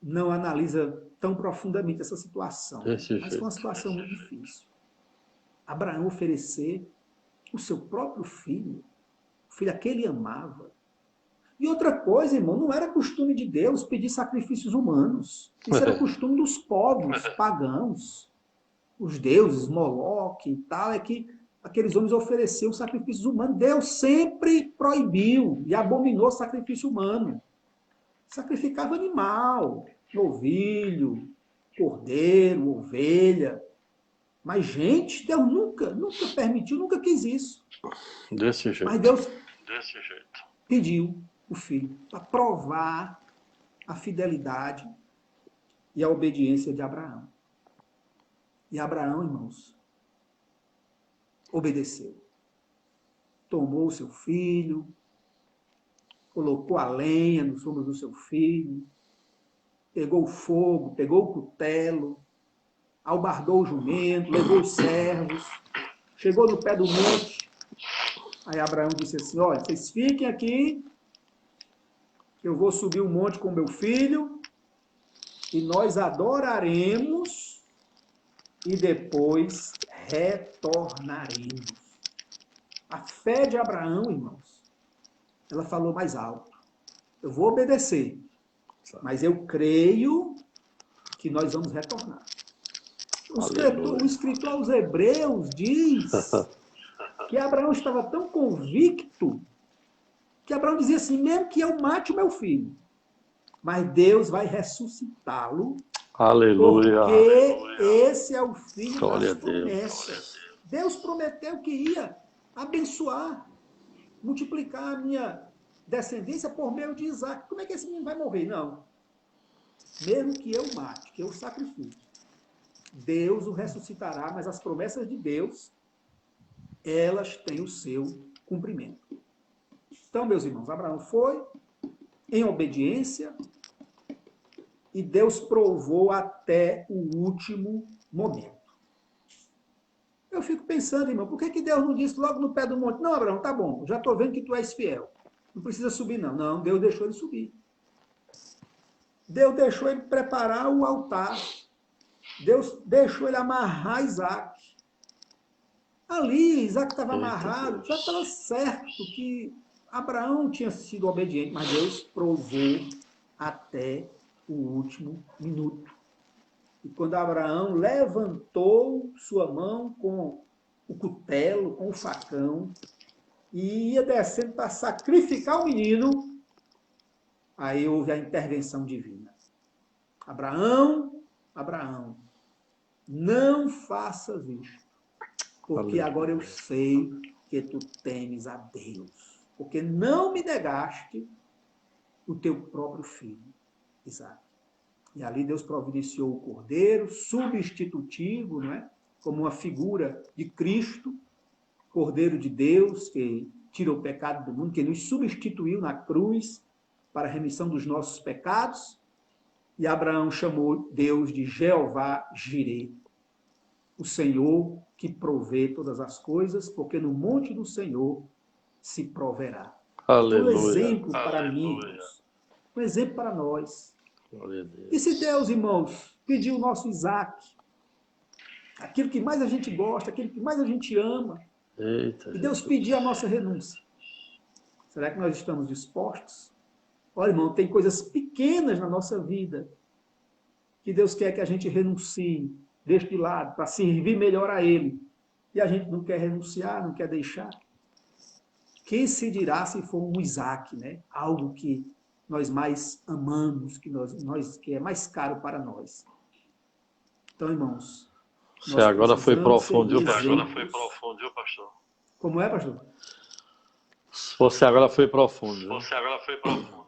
[SPEAKER 3] não analisa tão profundamente essa situação. Mas foi uma situação muito difícil. Abraão oferecer o seu próprio filho, o filho a quem ele amava. E outra coisa, irmão, não era costume de Deus pedir sacrifícios humanos. Isso era costume dos povos pagãos. Os deuses, Moloque e tal, é que aqueles homens ofereciam sacrifícios humanos. Deus sempre proibiu e abominou sacrifício humano. Sacrificava animal, novilho, cordeiro, ovelha. Mas, gente, Deus nunca permitiu, nunca quis isso.
[SPEAKER 1] Desse jeito.
[SPEAKER 3] Mas Deus pediu o filho para provar a fidelidade e a obediência de Abraão. E Abraão, irmãos, obedeceu. Tomou o seu filho, colocou a lenha nos ombros do seu filho, pegou o fogo, pegou o cutelo, albardou o jumento, levou os servos, chegou no pé do monte. Aí Abraão disse assim: olha, vocês fiquem aqui, eu vou subir o monte com meu filho e nós adoraremos e depois retornaremos. A fé de Abraão, irmãos, ela falou mais alto. Eu vou obedecer, mas eu creio que nós vamos retornar. O escritor aos Hebreus diz que Abraão estava tão convicto que Abraão dizia assim: mesmo que eu mate o meu filho, mas Deus vai ressuscitá-lo.
[SPEAKER 1] Aleluia.
[SPEAKER 3] Porque esse é o filho
[SPEAKER 1] Glória
[SPEAKER 3] das promessas. Deus prometeu que ia abençoar, multiplicar a minha descendência por meio de Isaque. Como é que esse menino vai morrer? Não. Mesmo que eu mate, que eu sacrifique, Deus o ressuscitará, mas as promessas de Deus, elas têm o seu cumprimento. Então, meus irmãos, Abraão foi em obediência e Deus provou até o último momento. Eu fico pensando, irmão, por que Deus não disse logo no pé do monte: não, Abraão, tá bom, já estou vendo que tu és fiel. Não precisa subir, não. Não, Deus deixou ele subir. Deus deixou ele preparar o altar. Deus deixou ele amarrar Isaque. Ali, Isaque estava amarrado, já estava certo que Abraão tinha sido obediente, mas Deus provou até o último minuto. E quando Abraão levantou sua mão com o cutelo, com o facão, e ia descendo para sacrificar o menino, Aí houve a intervenção divina. Abraão, Abraão, não faças isto, porque agora eu sei que tu temes a Deus, porque não me negaste o teu próprio filho, Isaque. E ali Deus providenciou o cordeiro substitutivo, não é? Como uma figura de Cristo, Cordeiro de Deus, que tira o pecado do mundo, que nos substituiu na cruz para a remissão dos nossos pecados. E Abraão chamou Deus de Jeová Jireh, o Senhor que provê todas as coisas, porque no monte do Senhor se proverá.
[SPEAKER 1] Aleluia.
[SPEAKER 3] Um exemplo para mim, irmãos. Um exemplo para nós.
[SPEAKER 1] Glória a Deus.
[SPEAKER 3] E se Deus, irmãos, pediu o nosso Isaque, aquilo que mais a gente gosta, aquilo que mais a gente ama,
[SPEAKER 1] Eita,
[SPEAKER 3] e Deus pedir a nossa renúncia, será que nós estamos dispostos? Olha, irmão, tem coisas pequenas na nossa vida que Deus quer que a gente renuncie, deixe de lado, para servir melhor a Ele. E a gente não quer renunciar, não quer deixar. Quem se dirá se for um Isaque, né? Algo que nós mais amamos, que é mais caro para nós. Então, irmãos,
[SPEAKER 1] você agora foi profundo, viu, pastor?
[SPEAKER 3] Agora foi profundo, viu, pastor? Como é, pastor?
[SPEAKER 1] Você agora foi profundo. Viu?
[SPEAKER 4] Você agora foi profundo.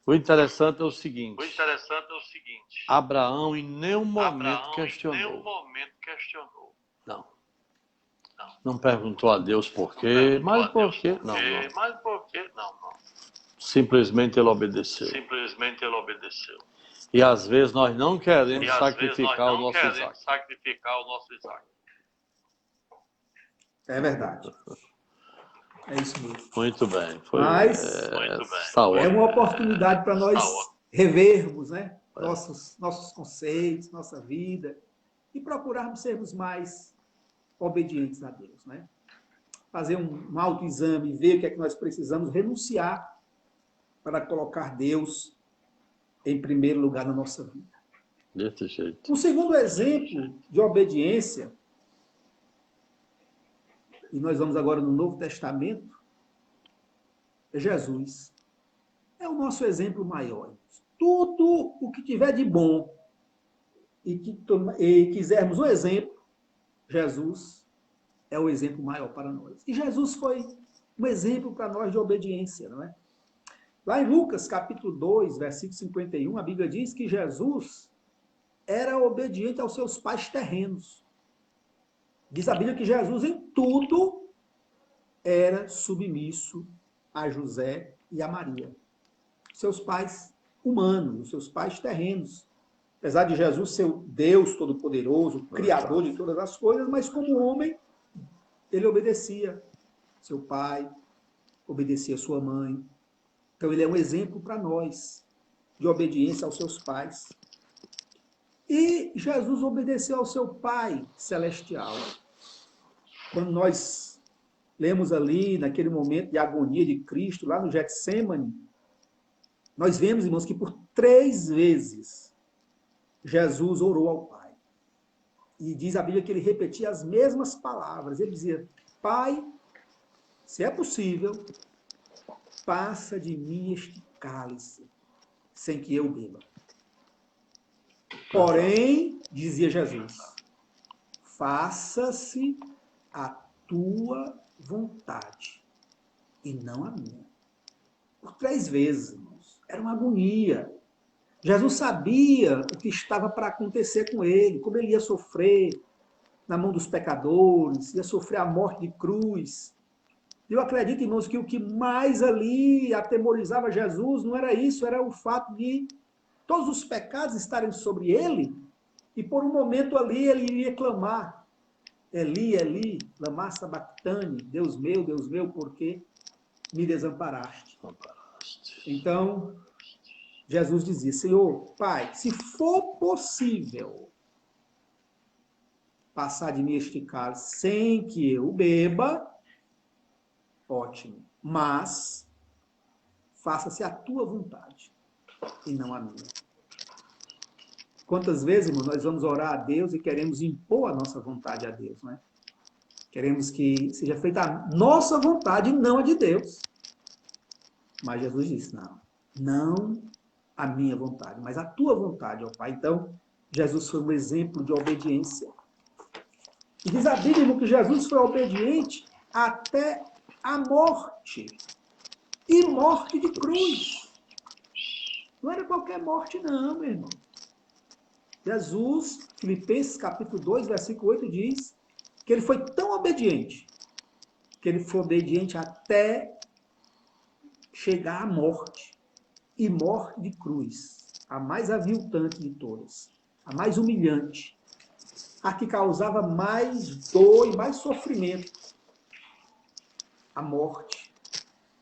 [SPEAKER 1] O interessante é o seguinte.
[SPEAKER 4] O
[SPEAKER 1] Abraão em nenhum momento
[SPEAKER 4] Abraão
[SPEAKER 1] questionou.
[SPEAKER 4] em nenhum momento questionou.
[SPEAKER 1] Não perguntou a Deus por quê, mas por quê? Não.
[SPEAKER 4] Mas por quê? Não.
[SPEAKER 1] Simplesmente ele obedeceu. E às vezes nós não queremos sacrificar o nosso Isaque.
[SPEAKER 3] É verdade. É isso mesmo.
[SPEAKER 1] Muito bem.
[SPEAKER 3] Mas
[SPEAKER 1] está
[SPEAKER 3] é
[SPEAKER 1] ótimo.
[SPEAKER 3] uma oportunidade para nós revermos, né? Nossos conceitos, nossa vida, e procurarmos sermos mais obedientes a Deus, né? Fazer um autoexame, ver o que é que nós precisamos renunciar para colocar Deus em primeiro lugar na nossa vida.
[SPEAKER 1] Desse jeito.
[SPEAKER 3] Um segundo exemplo de obediência, e nós vamos agora no Novo Testamento, é Jesus. É o nosso exemplo maior. Tudo o que tiver de bom e quisermos um exemplo, Jesus é o exemplo maior para nós. E Jesus foi um exemplo para nós de obediência, não é? Lá em Lucas, capítulo 2, versículo 51, a Bíblia diz que Jesus era obediente aos seus pais terrenos. Diz a Bíblia que Jesus, em tudo, era submisso a José e a Maria. Seus pais humanos, os seus pais terrenos. Apesar de Jesus ser o Deus Todo-Poderoso, Criador de todas as coisas, mas como homem, ele obedecia seu pai, obedecia sua mãe. Então, ele é um exemplo para nós de obediência aos seus pais. E Jesus obedeceu ao seu Pai celestial. Quando nós lemos ali, naquele momento de agonia de Cristo, lá no Getsêmani, nós vemos, irmãos, que por 3 vezes Jesus orou ao Pai. E diz a Bíblia que ele repetia as mesmas palavras. Ele dizia: Pai, se é possível, passa de mim este cálice, sem que eu beba. Porém, dizia Jesus, faça-se a tua vontade e não a minha. Por 3 vezes, irmãos. Era uma agonia. Jesus sabia o que estava para acontecer com ele, como ele ia sofrer na mão dos pecadores, ia sofrer a morte de cruz. Eu acredito, irmãos, que o que mais ali atemorizava Jesus não era isso, era o fato de todos os pecados estarem sobre ele, e por um momento ali ele iria clamar: Eli, Eli, lama sabachthani, Deus meu, por que me desamparaste? Então, Jesus dizia: Senhor, Pai, se for possível passar de mim este cálice sem que eu beba, ótimo, mas faça-se a tua vontade e não a minha. Quantas vezes, irmão, nós vamos orar a Deus e queremos impor a nossa vontade a Deus, né? Queremos que seja feita a nossa vontade e não a de Deus. Mas Jesus disse: não, Não a minha vontade, mas a tua vontade, ó Pai. Então, Jesus foi um exemplo de obediência. E diz a Bíblia, irmão, que Jesus foi obediente até a morte. E morte de cruz. Não era qualquer morte, não, meu irmão. Jesus, Filipenses capítulo 2, versículo 8, diz que ele foi tão obediente, que ele foi obediente até chegar à morte. E morte de cruz, a mais aviltante de todas, a mais humilhante, a que causava mais dor e mais sofrimento. A morte,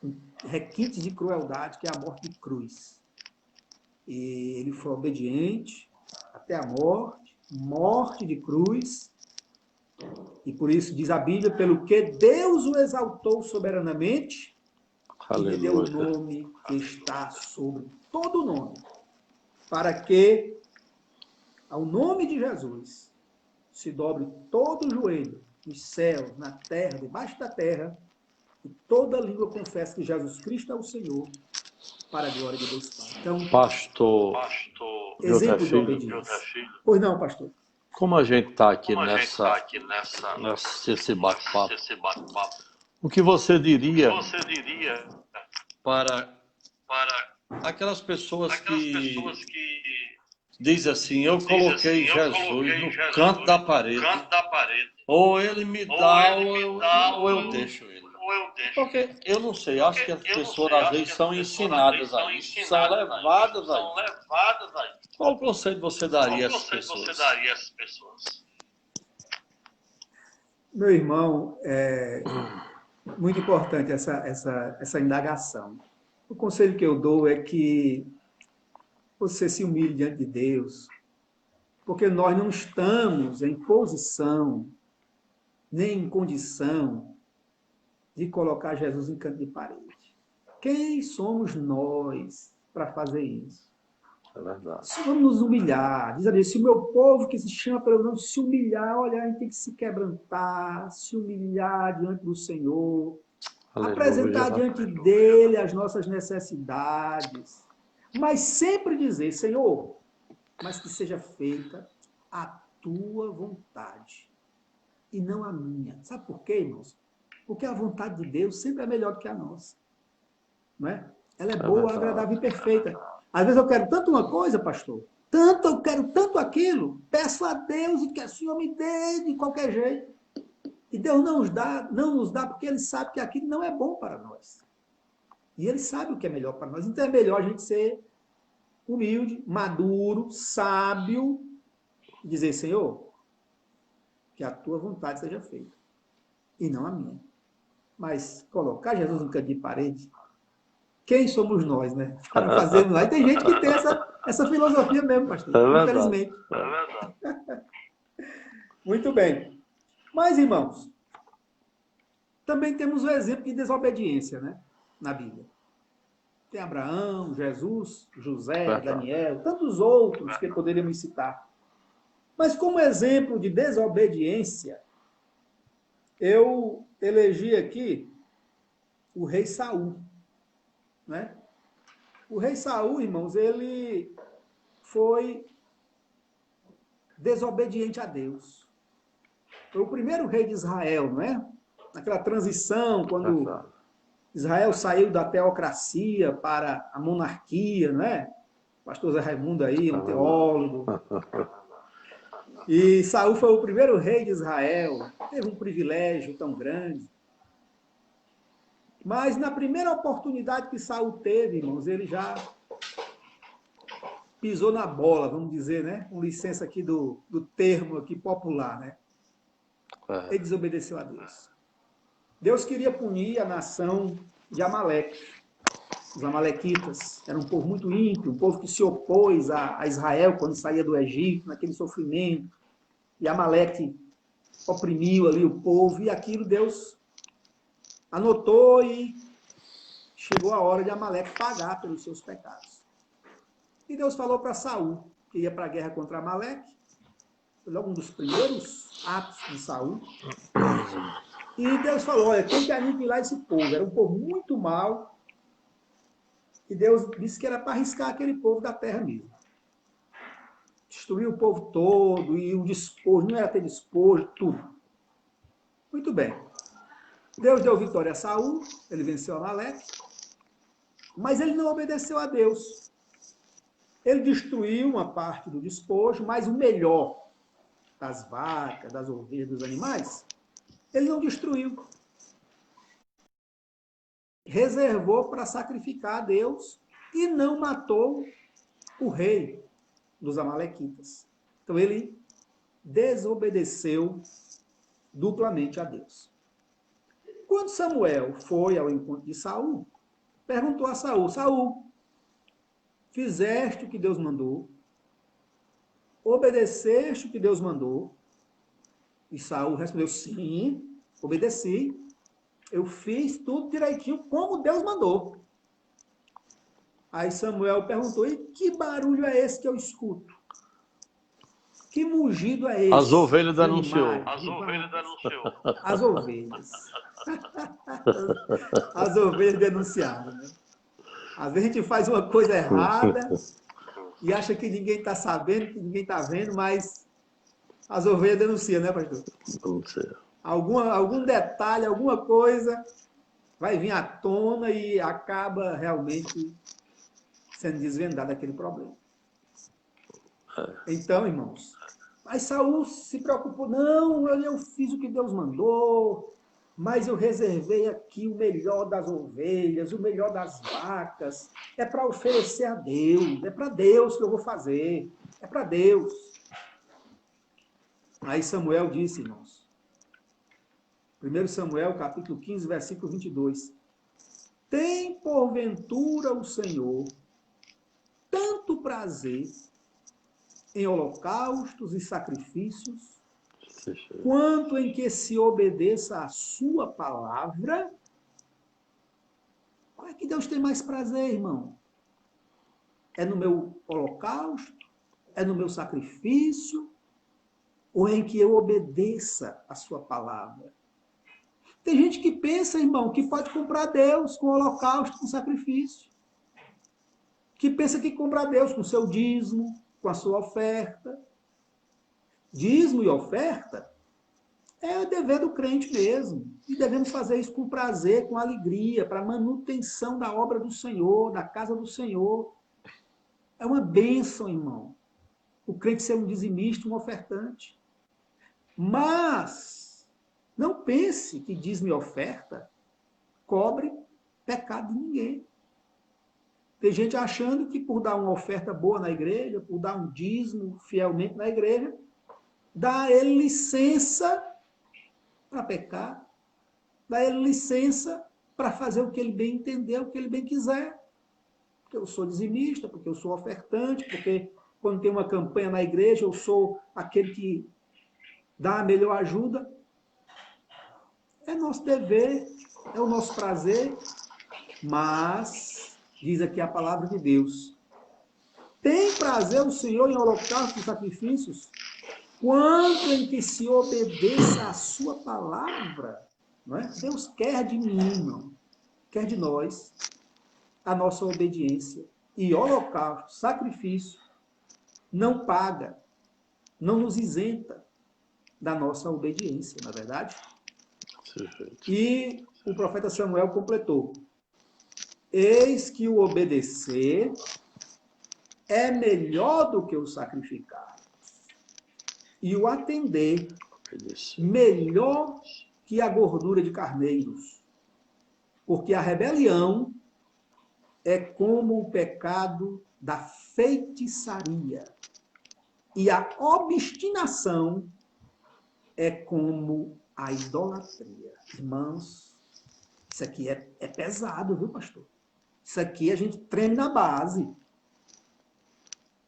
[SPEAKER 3] um requinte de crueldade, que é a morte de cruz. E ele foi obediente até a morte, morte de cruz, e por isso diz a Bíblia, pelo que Deus o exaltou soberanamente, e lhe deu o nome que está sobre todo nome, para que ao nome de Jesus se dobre todo o joelho, nos céus, na terra, debaixo da terra, e toda língua confesse que Jesus Cristo é o Senhor, para a glória de Deus Pai. Então,
[SPEAKER 1] Pastor
[SPEAKER 3] exemplo de
[SPEAKER 1] José
[SPEAKER 3] obediência. Pois não, pastor.
[SPEAKER 1] Como a gente está aqui nesse bate-papo, o que você diria para aquelas pessoas que dizem assim, eu coloquei Jesus no canto da parede, ou ele me dá ou eu deixo ele. Porque eu não sei, acho que as pessoas às vezes são ensinadas a isso, são levadas a isso. Qual conselho você daria a essas pessoas?
[SPEAKER 3] Meu irmão, é muito importante essa indagação. O conselho que eu dou é que você se humilhe diante de Deus, porque nós não estamos em posição, nem em condição de colocar Jesus em canto de parede. Quem somos nós para fazer isso?
[SPEAKER 1] É verdade.
[SPEAKER 3] Se vamos nos humilhar, diz a Deus, se o meu povo que se chama pelo nome se humilhar, olha, a gente tem que se quebrantar, se humilhar diante do Senhor,
[SPEAKER 1] Aleluia.
[SPEAKER 3] apresentar diante dele as nossas necessidades, mas sempre dizer, Senhor, mas que seja feita a tua vontade e não a minha. Sabe por quê, irmãos? Porque a vontade de Deus sempre é melhor do que a nossa. Não é? Ela é boa, agradável e perfeita. Às vezes eu quero tanto uma coisa, pastor, eu quero tanto aquilo, peço a Deus e que o Senhor me dê de qualquer jeito. E Deus não nos dá porque Ele sabe que aquilo não é bom para nós. E Ele sabe o que é melhor para nós. Então é melhor a gente ser humilde, maduro, sábio, e dizer, Senhor, que a tua vontade seja feita, e não a minha. Mas colocar Jesus no canto de parede, quem somos nós, né? Para fazermos lá. E tem gente que tem essa filosofia mesmo, pastor. Infelizmente.
[SPEAKER 1] É verdade.
[SPEAKER 3] Muito bem. Mas, irmãos, também temos o exemplo de desobediência, né? Na Bíblia. Tem Abraão, Jesus, José, Daniel, tantos outros que poderíamos citar. Mas como exemplo de desobediência, eu elegi aqui o rei Saul. Né? O rei Saul, irmãos, ele foi desobediente a Deus. Foi o primeiro rei de Israel, não é? Naquela transição, quando Israel saiu da teocracia para a monarquia, não é? O pastor Zé Raimundo aí, um teólogo. E Saul foi o primeiro rei de Israel, teve um privilégio tão grande. Mas na primeira oportunidade que Saul teve, irmãos, ele já pisou na bola, vamos dizer, né? Com licença aqui do termo aqui popular, né? Ele desobedeceu a Deus. Deus queria punir a nação de Amaleque. Os amalequitas eram um povo muito ímpio, um povo que se opôs a Israel quando saía do Egito, naquele sofrimento. E Amaleque oprimiu ali o povo, e aquilo Deus anotou e chegou a hora de Amaleque pagar pelos seus pecados. E Deus falou para Saul, que ia para a guerra contra Amaleque, foi logo um dos primeiros atos de Saul. E Deus falou, olha, tem que aniquilar esse povo. Era um povo muito mau. E Deus disse que era para arriscar aquele povo da terra mesmo. Destruir o povo todo, e o despojo, não era ter despojo, tudo. Muito bem. Deus deu vitória a Saul, ele venceu Amaleque, mas ele não obedeceu a Deus. Ele destruiu uma parte do despojo, mas o melhor das vacas, das ovelhas, dos animais, ele não destruiu. Reservou para sacrificar a Deus e não matou o rei dos amalequitas. Então ele desobedeceu duplamente a Deus. Quando Samuel foi ao encontro de Saul, perguntou a Saul: Saul, fizeste o que Deus mandou? Obedeceste o que Deus mandou? E Saul respondeu: sim, obedeci. Eu fiz tudo direitinho como Deus mandou. Aí Samuel perguntou: e que barulho é esse que eu escuto? Que mugido é esse?
[SPEAKER 1] As ovelhas denunciou.
[SPEAKER 4] As ovelhas denunciou.
[SPEAKER 3] As ovelhas. As ovelhas denunciaram, né? Às vezes a gente faz uma coisa errada e acha que ninguém está sabendo, que ninguém está vendo, mas as ovelhas denunciam, né, pastor?
[SPEAKER 1] Não sei.
[SPEAKER 3] Algum detalhe, alguma coisa vai vir à tona e acaba realmente sendo desvendado aquele problema. Então, irmãos, mas Saul se preocupou: não, eu fiz o que Deus mandou, mas eu reservei aqui o melhor das ovelhas, o melhor das vacas, é para oferecer a Deus, é para Deus que eu vou fazer, é para Deus. Aí Samuel disse, irmãos, 1 Samuel, capítulo 15, versículo 22, tem porventura o Senhor tanto prazer em holocaustos e sacrifícios, quanto em que se obedeça a sua palavra? Qual é que Deus tem mais prazer, irmão? É no meu holocausto? É no meu sacrifício? Ou em que eu obedeça a sua palavra? Tem gente que pensa, irmão, que pode comprar Deus com holocausto, com sacrifício. Que pensa que compra Deus com seu dízimo, com a sua oferta. Dízimo e oferta é o dever do crente mesmo. E devemos fazer isso com prazer, com alegria, para a manutenção da obra do Senhor, da casa do Senhor. É uma bênção, irmão, o crente ser um dizimista, um ofertante. Mas não pense que dízimo e oferta cobre pecado de ninguém. Tem gente achando que por dar uma oferta boa na igreja, por dar um dízimo fielmente na igreja, dá a ele licença para pecar, dá a ele licença para fazer o que ele bem entender, o que ele bem quiser. Porque eu sou dizimista, porque eu sou ofertante, porque quando tem uma campanha na igreja, eu sou aquele que dá a melhor ajuda. É nosso dever, é o nosso prazer, mas, diz aqui a palavra de Deus, tem prazer o Senhor em holocaustos e sacrifícios, quanto em que se obedeça a sua palavra. Não é? Deus quer de mim, irmão, quer de nós, a nossa obediência. E holocausto, sacrifício, não paga, não nos isenta da nossa obediência, não é verdade? E o profeta Samuel completou: eis que o obedecer é melhor do que o sacrificar, e o atender melhor que a gordura de carneiros, porque a rebelião é como o pecado da feitiçaria, e a obstinação é como a idolatria. Irmãos, isso aqui é pesado, viu, pastor? Isso aqui a gente treme na base.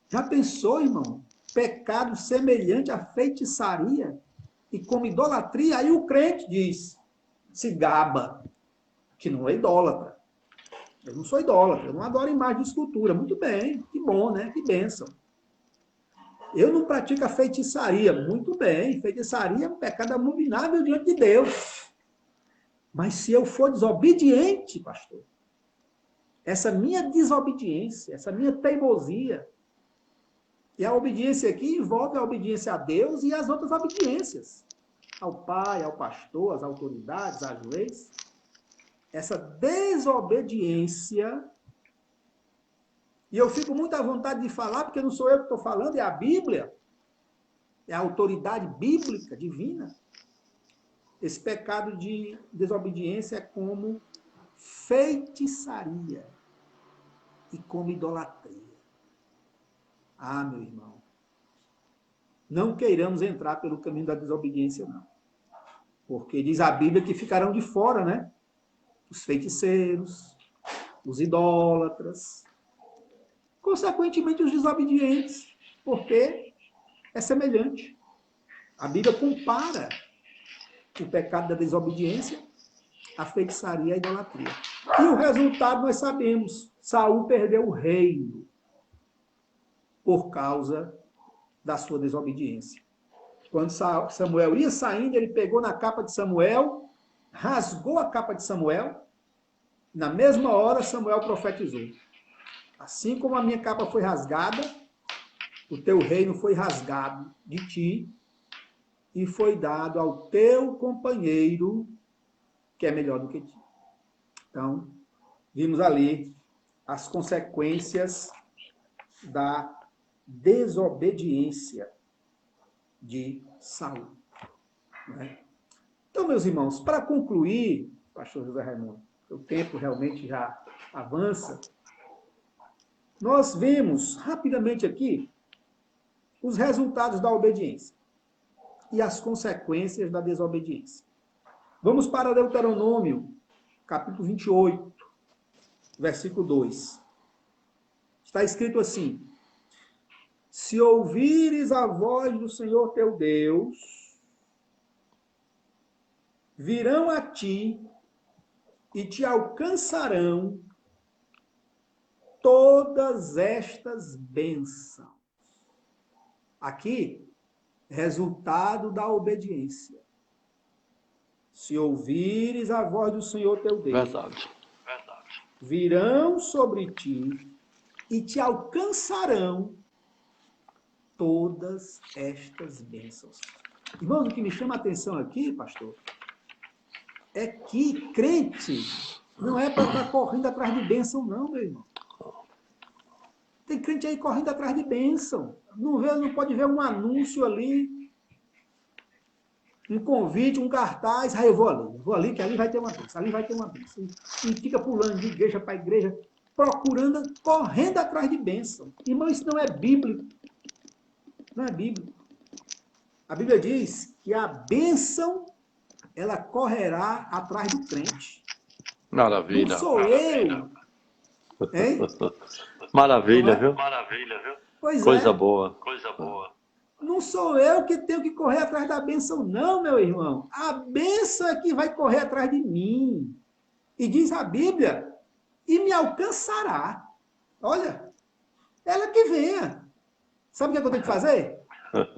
[SPEAKER 3] Já pensou, irmão? Pecado semelhante à feitiçaria e como idolatria. Aí o crente diz, se gaba, que não é idólatra. Eu não sou idólatra, eu não adoro imagem de escultura. Muito bem, que bom, né? Que bênção. Eu não pratico a feitiçaria. Muito bem, feitiçaria é um pecado abominável diante de Deus. Mas se eu for desobediente, pastor, essa minha desobediência, essa minha teimosia. E a obediência aqui envolve a obediência a Deus e as outras obediências. Ao pai, ao pastor, às autoridades, às leis. Essa desobediência, e eu fico muito à vontade de falar, porque não sou eu que estou falando, é a Bíblia, é a autoridade bíblica, divina. Esse pecado de desobediência é como feitiçaria e como idolatria. Ah, meu irmão, não queiramos entrar pelo caminho da desobediência, não. Porque diz a Bíblia que ficarão de fora, né? Os feiticeiros, os idólatras, consequentemente os desobedientes, porque é semelhante. A Bíblia compara o pecado da desobediência à feitiçaria e à idolatria. E o resultado nós sabemos. Saul perdeu o reino por causa da sua desobediência. Quando Samuel ia saindo, ele pegou na capa de Samuel, rasgou a capa de Samuel. Na mesma hora, Samuel profetizou. Assim como a minha capa foi rasgada, o teu reino foi rasgado de ti e foi dado ao teu companheiro, que é melhor do que ti. Então, vimos ali as consequências da desobediência de Saul. Né? Então, meus irmãos, para concluir, pastor José Raimundo, o tempo realmente já avança, nós vemos rapidamente aqui os resultados da obediência e as consequências da desobediência. Vamos para Deuteronômio, capítulo 28, versículo 2. Está escrito assim: se ouvires a voz do Senhor teu Deus, virão a ti e te alcançarão todas estas bênçãos. Aqui, resultado da obediência. Se ouvires a voz do Senhor teu Deus,
[SPEAKER 1] Verdade.
[SPEAKER 3] virão sobre ti e te alcançarão todas estas bênçãos. Irmãos, o que me chama a atenção aqui, pastor, é que crente não é para estar correndo atrás de bênção, não, meu irmão. Tem crente aí correndo atrás de bênção. Não pode ver um anúncio ali, um convite, um cartaz. Ah, eu vou ali, que ali vai ter uma bênção, ali vai ter uma bênção. E fica pulando de igreja para igreja, procurando, correndo atrás de bênção. Irmão, isso não é bíblico. Não é bíblico. A Bíblia diz que a bênção, ela correrá atrás do crente.
[SPEAKER 1] Maravilha.
[SPEAKER 3] Não sou eu. Hein?
[SPEAKER 1] Maravilha,
[SPEAKER 3] Não é?
[SPEAKER 1] viu?
[SPEAKER 3] Pois
[SPEAKER 1] Coisa
[SPEAKER 3] é.
[SPEAKER 1] boa.
[SPEAKER 3] Não sou eu que tenho que correr atrás da bênção, não, meu irmão. A bênção é que vai correr atrás de mim. E diz a Bíblia, e me alcançará. Olha, ela que venha. Sabe o que eu tenho que fazer?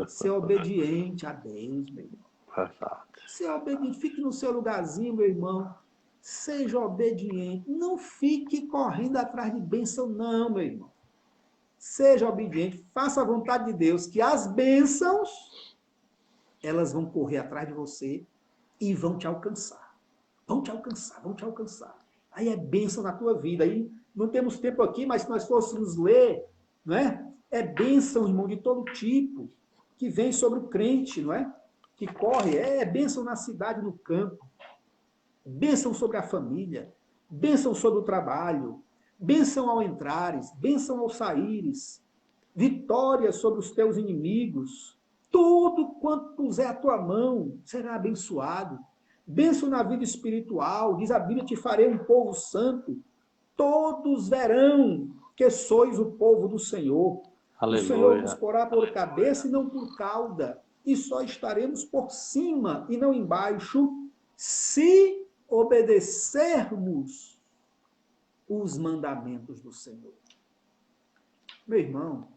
[SPEAKER 3] Ser obediente a Deus, meu irmão.
[SPEAKER 1] Verdade.
[SPEAKER 3] Ser obediente. Fique no seu lugarzinho, meu irmão. Seja obediente. Não fique correndo atrás de bênção, não, meu irmão. Seja obediente. Faça a vontade de Deus, que as bênçãos, elas vão correr atrás de você e vão te alcançar. Vão te alcançar, vão te alcançar. Aí é bênção na tua vida. Aí não temos tempo aqui, mas se nós fôssemos ler, não é? É bênção, irmão, de todo tipo, que vem sobre o crente, não é? Que corre, é bênção na cidade, no campo, bênção sobre a família, bênção sobre o trabalho, bênção ao entrares, bênção ao saíres, vitória sobre os teus inimigos, tudo quanto puser a tua mão será abençoado. Bênção na vida espiritual, diz a Bíblia, te farei um povo santo, todos verão que sois o povo do Senhor.
[SPEAKER 1] Aleluia.
[SPEAKER 3] O Senhor nos porá por cabeça e não por cauda, e só estaremos por cima e não embaixo, se obedecermos os mandamentos do Senhor. Meu irmão,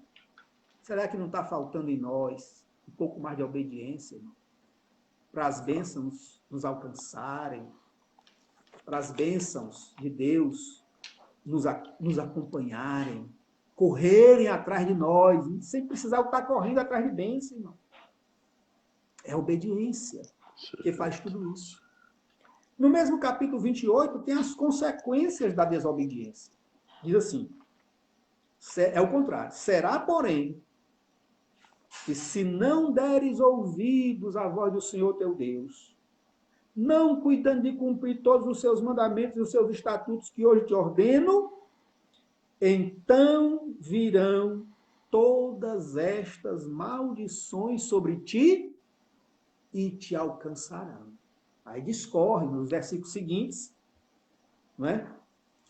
[SPEAKER 3] será que não está faltando em nós um pouco mais de obediência, irmão? Para as bênçãos nos alcançarem, para as bênçãos de Deus nos acompanharem, correrem atrás de nós, sem precisar estar correndo atrás de bênção, irmão. É a obediência que faz tudo isso. No mesmo capítulo 28, tem as consequências da desobediência. Diz assim, é o contrário. Será, porém, que se não deres ouvidos à voz do Senhor teu Deus, não cuidando de cumprir todos os seus mandamentos e os seus estatutos que hoje te ordeno, então virão todas estas maldições sobre ti e te alcançarão. Aí discorre nos versículos seguintes, não é?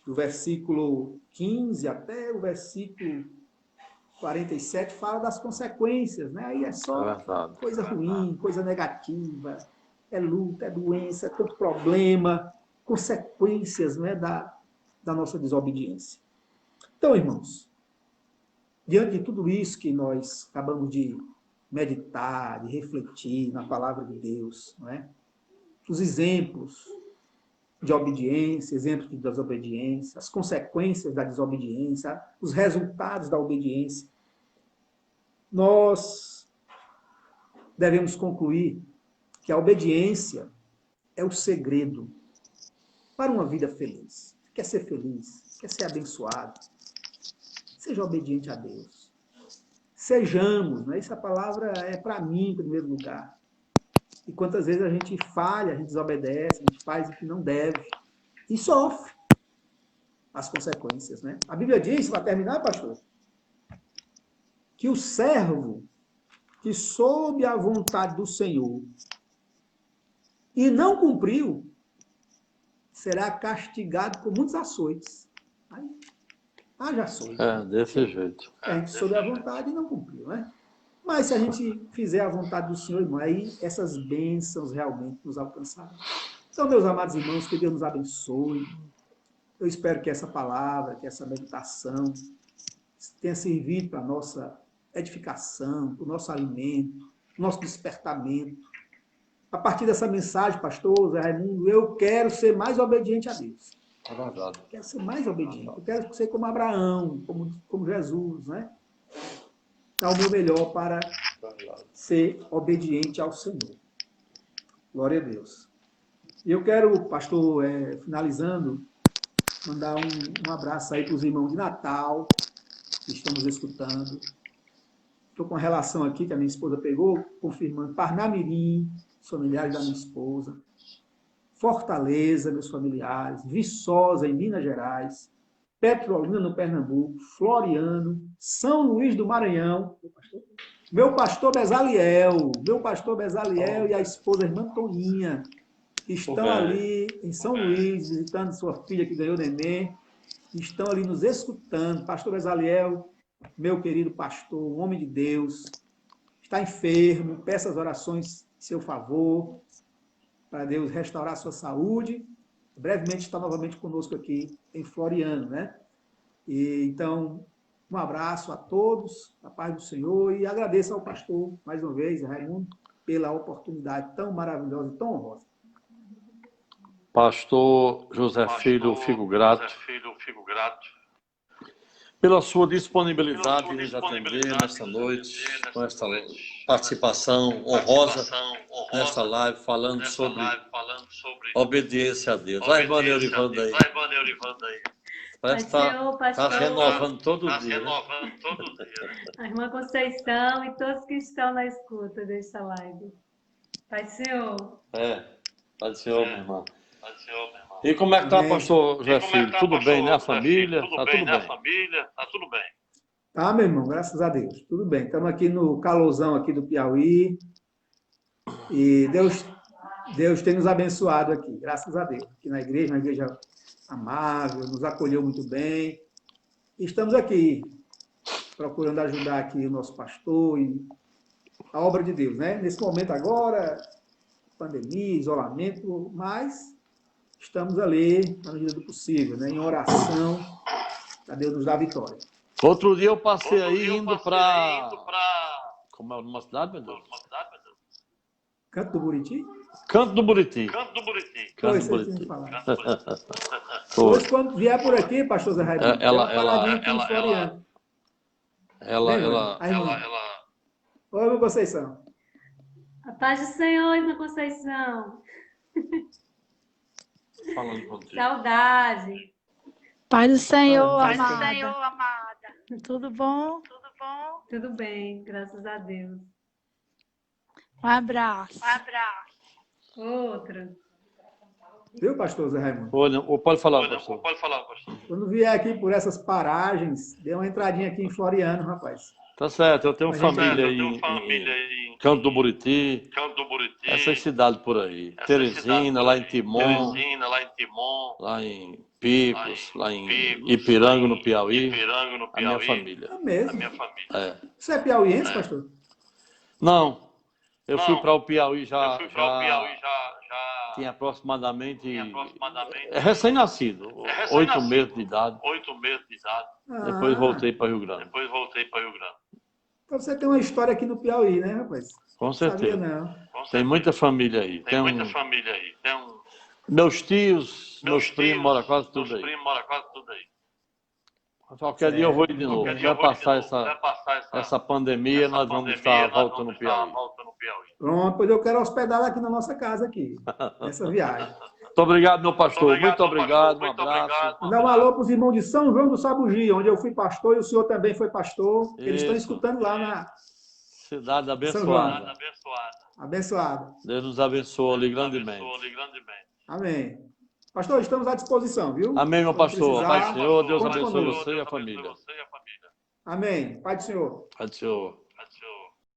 [SPEAKER 3] Do versículo 15 até o versículo 47, fala das consequências, né? Aí é só coisa ruim, coisa negativa, é luta, é doença, é tanto problema, consequências, né, da nossa desobediência. Então, irmãos, diante de tudo isso que nós acabamos de meditar, de refletir na palavra de Deus, não é? Os exemplos de obediência, exemplos de desobediência, as consequências da desobediência, os resultados da obediência, nós devemos concluir que a obediência é o segredo para uma vida feliz. Quer ser feliz? Quer ser abençoado? Seja obediente a Deus. Sejamos, né? Essa palavra é para mim em primeiro lugar. E quantas vezes a gente falha, a gente desobedece, a gente faz o que não deve e sofre as consequências, né? A Bíblia diz, para terminar, pastor, que o servo que soube a vontade do Senhor e não cumpriu, será castigado com muitos açoites. Haja açoite.
[SPEAKER 1] É, desse jeito.
[SPEAKER 3] A gente soube a vontade e não cumpriu, né? Mas se a gente fizer a vontade do Senhor, irmão, aí essas bênçãos realmente nos alcançarão. Então, meus amados irmãos, que Deus nos abençoe. Eu espero que essa palavra, que essa meditação tenha servido para a nossa edificação, para o nosso alimento, nosso despertamento. A partir dessa mensagem, pastor Zé Raimundo, eu quero ser mais obediente a Deus.
[SPEAKER 1] É verdade.
[SPEAKER 3] Eu quero ser mais obediente. Eu quero ser como Abraão, como Jesus, né? Dar o meu melhor para ser obediente ao Senhor. Glória a Deus. E eu quero, pastor, finalizando, mandar um abraço aí para os irmãos de Natal, que estão nos escutando. Estou com a relação aqui que a minha esposa pegou, confirmando. Parnamirim, os familiares da minha esposa. Fortaleza, meus familiares. Viçosa, em Minas Gerais. Petrolina, no Pernambuco. Floriano. São Luís do Maranhão. Meu pastor Bezaliel. E a esposa, a irmã Toninha, que estão ali em São Luís, visitando sua filha que ganhou neném. Estão ali nos escutando. Pastor Bezaliel, meu querido pastor, um homem de Deus, está enfermo, peça as orações em seu favor, para Deus restaurar sua saúde. Brevemente está novamente conosco aqui em Floriano, né? E, então, um abraço a todos, a paz do Senhor, e agradeço ao pastor, mais uma vez, Raimundo, pela oportunidade tão maravilhosa e tão honrosa.
[SPEAKER 1] Pastor José Filho, fico grato pela sua disponibilidade em nos atender nesta noite, com esta participação honrosa nesta live, falando sobre obediência a Deus. Vai, irmã Neurivanda aí. Parece que está renovando todo dia.
[SPEAKER 5] A irmã Conceição e todos que estão na escuta desta live. Pai do Senhor.
[SPEAKER 1] Pai do Senhor, minha irmã. E como é que está, pastor José Filho? Tudo bem, né? A família? Está tudo bem.
[SPEAKER 3] Tá, meu irmão, graças a Deus. Tudo bem. Estamos aqui no calorzão aqui do Piauí. E Deus tem nos abençoado aqui, graças a Deus. Aqui na igreja, uma igreja amável, nos acolheu muito bem. E estamos aqui, procurando ajudar aqui o nosso pastor e a obra de Deus, né? Nesse momento agora, pandemia, isolamento, mas estamos ali, na medida do possível, né? Em oração, para Deus nos dar a vitória.
[SPEAKER 1] Outro dia eu passei aí indo para... Como é o nome da cidade, meu Deus?
[SPEAKER 3] Canto do Buriti?
[SPEAKER 1] Canto do Buriti.
[SPEAKER 4] Canto do Buriti.
[SPEAKER 1] Canto
[SPEAKER 3] Foi,
[SPEAKER 1] do
[SPEAKER 3] vocês tinham
[SPEAKER 1] Buriti.
[SPEAKER 3] falado.
[SPEAKER 4] Canto do Buriti.
[SPEAKER 1] Foi.
[SPEAKER 3] Hoje, quando vier por aqui, pastor Zé Raimundo, tem uma paradinha aqui em Floriano.
[SPEAKER 1] Ela
[SPEAKER 3] A irmã. Ô, irmã Conceição.
[SPEAKER 5] A paz do Senhor, irmã Conceição.
[SPEAKER 1] falando contigo.
[SPEAKER 5] Saudade.
[SPEAKER 6] Pai do Senhor,
[SPEAKER 3] Pai do
[SPEAKER 6] amada. Tudo bom?
[SPEAKER 5] Tudo bem, graças a Deus.
[SPEAKER 6] Um abraço.
[SPEAKER 5] Outra.
[SPEAKER 3] Viu, pastor Zé Raimundo?
[SPEAKER 1] Pode falar, pastor.
[SPEAKER 4] Pode falar, pastor.
[SPEAKER 3] Quando vier aqui por essas paragens, dê uma entradinha aqui em Floriano, rapaz.
[SPEAKER 1] Tá certo, eu tenho
[SPEAKER 3] A gente-
[SPEAKER 1] família
[SPEAKER 4] Eu
[SPEAKER 1] aí
[SPEAKER 4] tenho
[SPEAKER 1] em
[SPEAKER 4] família aí em
[SPEAKER 1] Canto do Buriti,
[SPEAKER 4] Canto do Buriti.
[SPEAKER 1] essas cidades por aí.
[SPEAKER 4] essas
[SPEAKER 1] Teresina,
[SPEAKER 4] cidades por
[SPEAKER 1] lá
[SPEAKER 4] aí.
[SPEAKER 1] em Timon,
[SPEAKER 4] Teresina, lá em Timon.
[SPEAKER 1] lá em Picos, lá em
[SPEAKER 4] Picos,
[SPEAKER 1] Ipiranga,
[SPEAKER 4] lá
[SPEAKER 1] no
[SPEAKER 4] em
[SPEAKER 1] Piauí,
[SPEAKER 4] Ipiranga, no
[SPEAKER 1] a minha
[SPEAKER 4] Piauí.
[SPEAKER 1] família.
[SPEAKER 3] É
[SPEAKER 4] A
[SPEAKER 3] mesmo.
[SPEAKER 4] minha família.
[SPEAKER 1] É.
[SPEAKER 3] Você é piauiense, pastor?
[SPEAKER 1] Não, eu fui
[SPEAKER 4] Não,
[SPEAKER 1] para o Piauí já,
[SPEAKER 4] Eu fui para o Piauí já
[SPEAKER 1] tinha aproximadamente,
[SPEAKER 4] tinha aproximadamente
[SPEAKER 1] recém-nascido,
[SPEAKER 4] recém-nascido.
[SPEAKER 1] 8 meses de idade.
[SPEAKER 4] 8 meses de idade.
[SPEAKER 1] Depois
[SPEAKER 3] Ah,
[SPEAKER 1] voltei para Rio Grande.
[SPEAKER 4] Depois voltei para Rio Grande.
[SPEAKER 3] Então você tem uma história aqui no Piauí, né, rapaz?
[SPEAKER 1] Com
[SPEAKER 3] Sabia
[SPEAKER 1] certeza.
[SPEAKER 3] não.
[SPEAKER 4] Com
[SPEAKER 1] Tem
[SPEAKER 4] certeza.
[SPEAKER 1] muita família aí.
[SPEAKER 4] Tem muita
[SPEAKER 1] um-
[SPEAKER 4] família aí.
[SPEAKER 1] Meus tios, meus
[SPEAKER 4] Meus
[SPEAKER 1] primos
[SPEAKER 4] tios,
[SPEAKER 1] moram quase tudo
[SPEAKER 4] meus
[SPEAKER 1] aí.
[SPEAKER 4] primos moram quase tudo aí.
[SPEAKER 1] Qualquer dia eu vou ir de novo.
[SPEAKER 4] Qualquer dia eu
[SPEAKER 1] Vai
[SPEAKER 4] vou de
[SPEAKER 1] passar
[SPEAKER 4] novo. Vai
[SPEAKER 1] essa,
[SPEAKER 4] passar
[SPEAKER 1] essa pandemia, nós vamos
[SPEAKER 4] pandemia,
[SPEAKER 1] estar
[SPEAKER 4] nós
[SPEAKER 1] voltando
[SPEAKER 4] vamos
[SPEAKER 1] no Piauí.
[SPEAKER 4] voltando no Piauí.
[SPEAKER 3] Pronto, pois eu quero hospedá-la aqui na nossa casa aqui, nessa viagem.
[SPEAKER 1] Muito obrigado, meu pastor. Muito
[SPEAKER 4] meu
[SPEAKER 1] obrigado.
[SPEAKER 4] pastor.
[SPEAKER 1] Um
[SPEAKER 4] Muito
[SPEAKER 1] abraço.
[SPEAKER 4] obrigado.
[SPEAKER 3] Mandar um alô para os irmãos de São João do Sabugi, onde eu fui pastor e o senhor também foi pastor. Eles estão
[SPEAKER 1] Isso.
[SPEAKER 3] escutando lá na
[SPEAKER 1] Cidade
[SPEAKER 3] João.
[SPEAKER 1] abençoada.
[SPEAKER 4] Abençoada.
[SPEAKER 3] abençoada.
[SPEAKER 1] Deus nos abençoe ali grandemente.
[SPEAKER 4] Abençoe grandemente.
[SPEAKER 3] Amém. Pastor, estamos à disposição, viu?
[SPEAKER 1] Amém, meu
[SPEAKER 3] Quando
[SPEAKER 1] pastor.
[SPEAKER 3] precisar,
[SPEAKER 1] Pai do Senhor, Deus
[SPEAKER 3] conte
[SPEAKER 1] abençoe
[SPEAKER 3] conosco.
[SPEAKER 1] você e a
[SPEAKER 4] Deus abençoe
[SPEAKER 1] família.
[SPEAKER 4] você e a família.
[SPEAKER 3] Amém. Pai do Senhor.
[SPEAKER 1] Pai do Senhor.